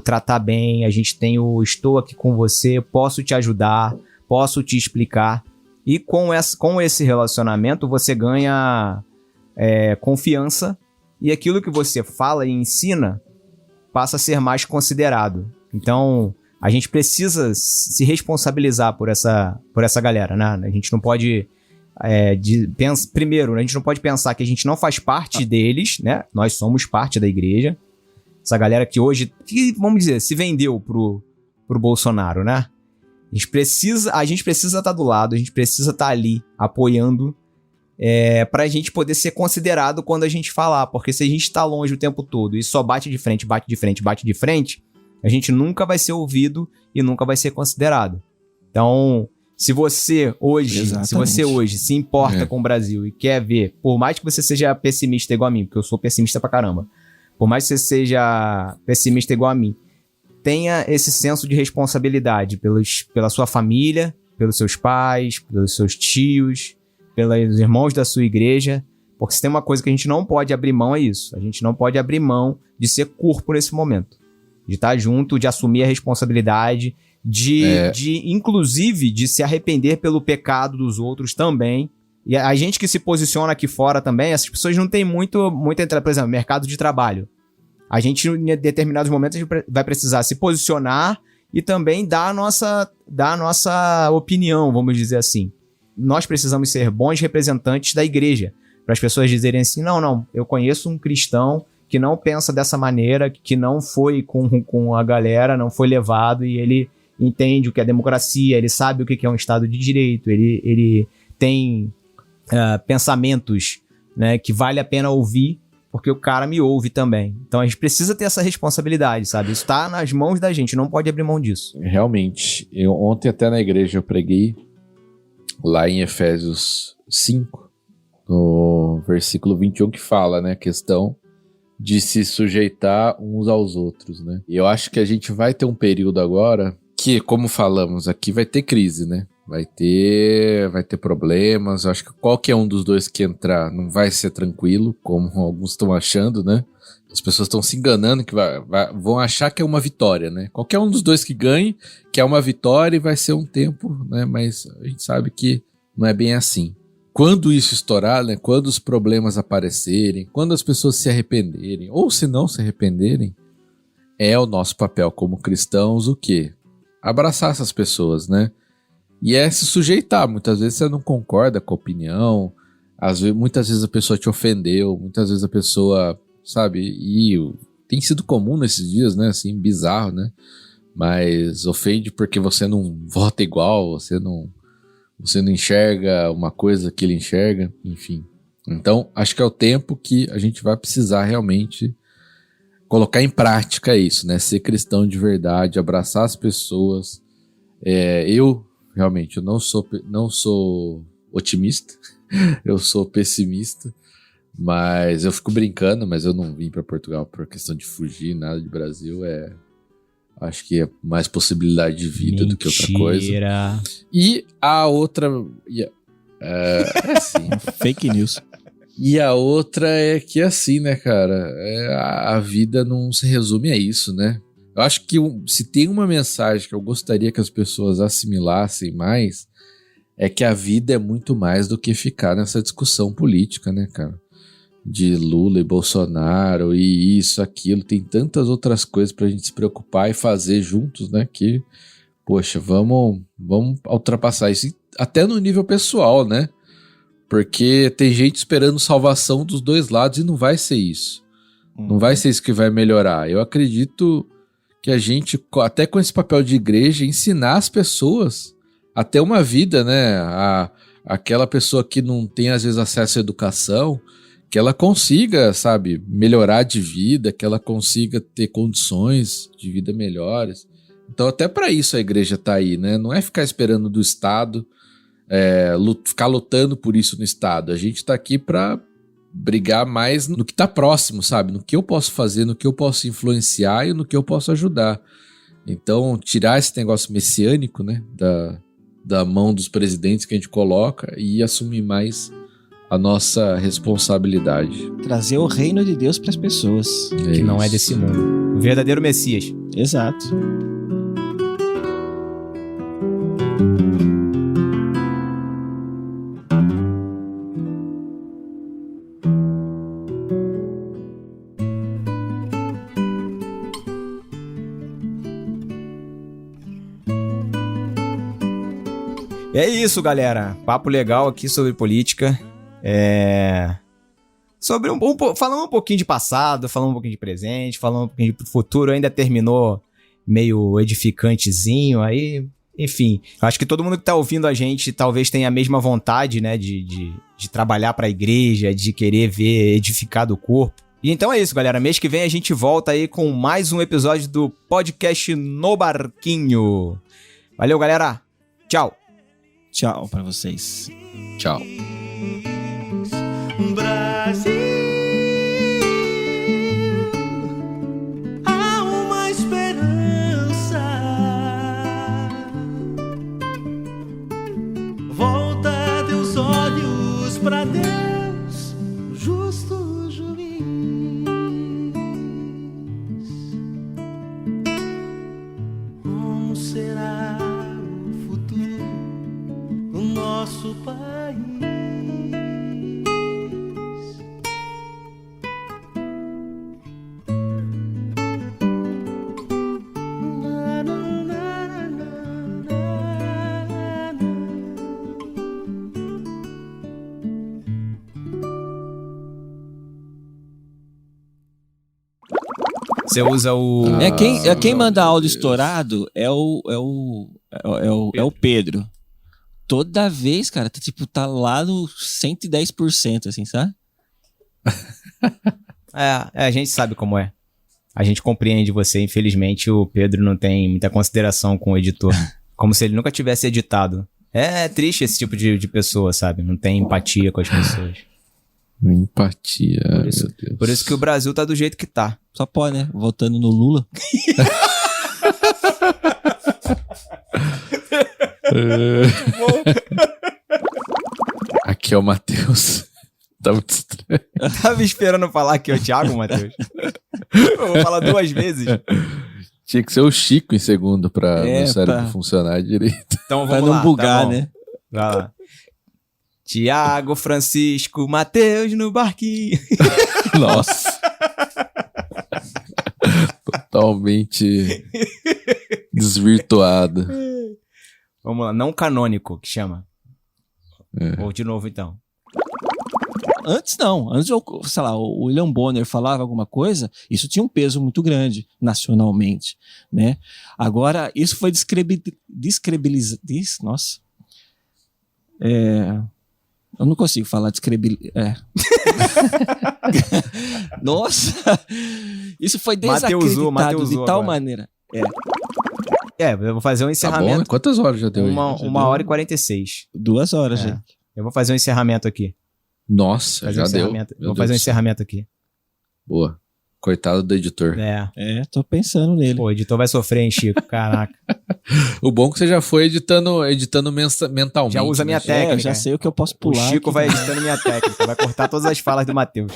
tratar bem, a gente tem o estou aqui com você, posso te ajudar, posso te explicar. E com esse relacionamento você ganha confiança e aquilo que você fala e ensina passa a ser mais considerado. Então a gente precisa se responsabilizar por essa galera, né? A gente não pode... primeiro, a gente não pode pensar que a gente não faz parte deles, né? Nós somos parte da igreja. Essa galera que hoje, vamos dizer, se vendeu pro Bolsonaro, né? A gente precisa estar do lado, a gente precisa estar ali apoiando pra gente poder ser considerado quando a gente falar. Porque se a gente tá longe o tempo todo e só bate de frente, a gente nunca vai ser ouvido e nunca vai ser considerado. Então... Se você hoje se importa com o Brasil e quer ver, por mais que você seja pessimista igual a mim, porque eu sou pessimista pra caramba, por mais que você seja pessimista igual a mim, tenha esse senso de responsabilidade pela sua família, pelos seus pais, pelos seus tios, pelos irmãos da sua igreja, porque se tem uma coisa que a gente não pode abrir mão é isso. A gente não pode abrir mão de ser corpo nesse momento, de estar junto, de assumir a responsabilidade, inclusive, de se arrepender pelo pecado dos outros também. E a gente que se posiciona aqui fora também, essas pessoas não têm muito por exemplo, mercado de trabalho. A gente, em determinados momentos, vai precisar se posicionar e também dar a nossa opinião, vamos dizer assim. Nós precisamos ser bons representantes da igreja, para as pessoas dizerem assim, não, eu conheço um cristão que não pensa dessa maneira, que não foi com a galera, não foi levado e ele entende o que é democracia, ele sabe o que é um Estado de Direito, ele tem pensamentos, né, que vale a pena ouvir, porque o cara me ouve também. Então a gente precisa ter essa responsabilidade, sabe? Isso tá nas mãos da gente, não pode abrir mão disso. Realmente. Ontem até na igreja eu preguei lá em Efésios 5, no versículo 21, que fala, né, a questão de se sujeitar uns aos outros, né? E eu acho que a gente vai ter um período agora que, como falamos aqui, vai ter crise, né? Vai ter problemas. Eu acho que qualquer um dos dois que entrar não vai ser tranquilo, como alguns estão achando, né? As pessoas estão se enganando que vão achar que é uma vitória, né? Qualquer um dos dois que ganhe, que é uma vitória e vai ser um tempo, né? Mas a gente sabe que não é bem assim. Quando isso estourar, né? Quando os problemas aparecerem, quando as pessoas se arrependerem, ou se não se arrependerem, é o nosso papel como cristãos o quê? Abraçar essas pessoas, né? E é se sujeitar. Muitas vezes você não concorda com a opinião, muitas vezes a pessoa te ofendeu, muitas vezes a pessoa, sabe, e tem sido comum nesses dias, né, assim, bizarro, né, mas ofende porque você não vota igual, você não enxerga uma coisa que ele enxerga, enfim. Então, acho que é o tempo que a gente vai precisar realmente colocar em prática isso, né, ser cristão de verdade, abraçar as pessoas. Realmente, eu não sou otimista, eu sou pessimista, mas eu fico brincando, mas eu não vim para Portugal por questão de fugir, nada de Brasil, acho que é mais possibilidade de vida do que outra coisa. E a outra, assim, Fake news. E a outra é que assim, né, cara, a vida não se resume a isso, né? Eu acho que se tem uma mensagem que eu gostaria que as pessoas assimilassem mais, é que a vida é muito mais do que ficar nessa discussão política, né, cara? De Lula e Bolsonaro e isso, aquilo. Tem tantas outras coisas pra gente se preocupar e fazer juntos, né? Que, poxa, vamos ultrapassar isso. E até no nível pessoal, né? Porque tem gente esperando salvação dos dois lados e não vai ser isso. Não vai ser isso que vai melhorar. Eu acredito que a gente, até com esse papel de igreja, ensinar as pessoas a ter uma vida, né? Aquela pessoa que não tem, às vezes, acesso à educação, que ela consiga, sabe, melhorar de vida, que ela consiga ter condições de vida melhores. Então, até para isso a igreja tá aí, né? Não é ficar esperando do Estado, ficar lutando por isso no Estado. A gente tá aqui para brigar mais no que tá próximo, sabe? No que eu posso fazer, no que eu posso influenciar e no que eu posso ajudar. Então, tirar esse negócio messiânico, né, da mão dos presidentes que a gente coloca e assumir mais a nossa responsabilidade. Trazer o reino de Deus para as pessoas. Que não é desse mundo. O verdadeiro Messias. Exato. É isso, galera. Papo legal aqui sobre política. Falando um pouquinho de passado, falando um pouquinho de presente, falando um pouquinho de futuro. Ainda terminou meio edificantezinho aí. Enfim, acho que todo mundo que tá ouvindo a gente talvez tenha a mesma vontade, né, de trabalhar pra igreja, de querer ver edificado o corpo. E então é isso, galera. Mês que vem a gente volta aí com mais um episódio do podcast No Barquinho. Valeu, galera. Tchau. Tchau pra vocês. Tchau. Brasil, há uma esperança. Volta teus olhos pra Deus, justo juiz. Como será o futuro do nosso país? Você usa o... Quem manda áudio estourado é o Pedro. Toda vez, cara, tá lá no 110%, assim, sabe? A gente sabe como é. A gente compreende você. Infelizmente, o Pedro não tem muita consideração com o editor. Como se ele nunca tivesse editado. É triste esse tipo de pessoa, sabe? Não tem empatia com as pessoas. Empatia, Por isso, meu Deus. por isso que o Brasil tá do jeito que tá. Só pode, né? Votando no Lula. Aqui é o Matheus. Tá muito estranho. Tava esperando falar aqui, o Thiago, Matheus. Eu vou falar 2 vezes. Tinha que ser o Chico em segundo pra meu cérebro pra- funcionar direito. Então Pra vamos não lá, bugar, tá bom. né? Vai lá. Tiago, Francisco, Matheus no barquinho. Nossa. Totalmente desvirtuado. Vamos lá, não canônico, que chama. É. Ou de novo, então. Antes não. Antes, sei lá, o William Bonner falava alguma coisa, isso tinha um peso muito grande nacionalmente, né? Agora, isso foi descredibilizado. Nossa. Eu não consigo falar Nossa. Isso foi desacreditado Mateusou de tal agora. maneira. Eu vou fazer um Tá bom, né? encerramento. Quantas horas já deu aí? Uma hora e 46. 2 horas, É. gente. Eu vou fazer um encerramento aqui. Nossa, Fazer já um deu. encerramento. Meu Vou fazer um Deus do céu. encerramento aqui. Boa. Coitado do editor. Tô pensando nele. Pô, o editor vai sofrer, hein, Chico? Caraca. O bom é que você já foi editando mentalmente. Já usa minha né? técnica. Eu já sei o que eu posso O pular. Chico aqui. vai editando minha técnica. Vai cortar todas as falas do Matheus.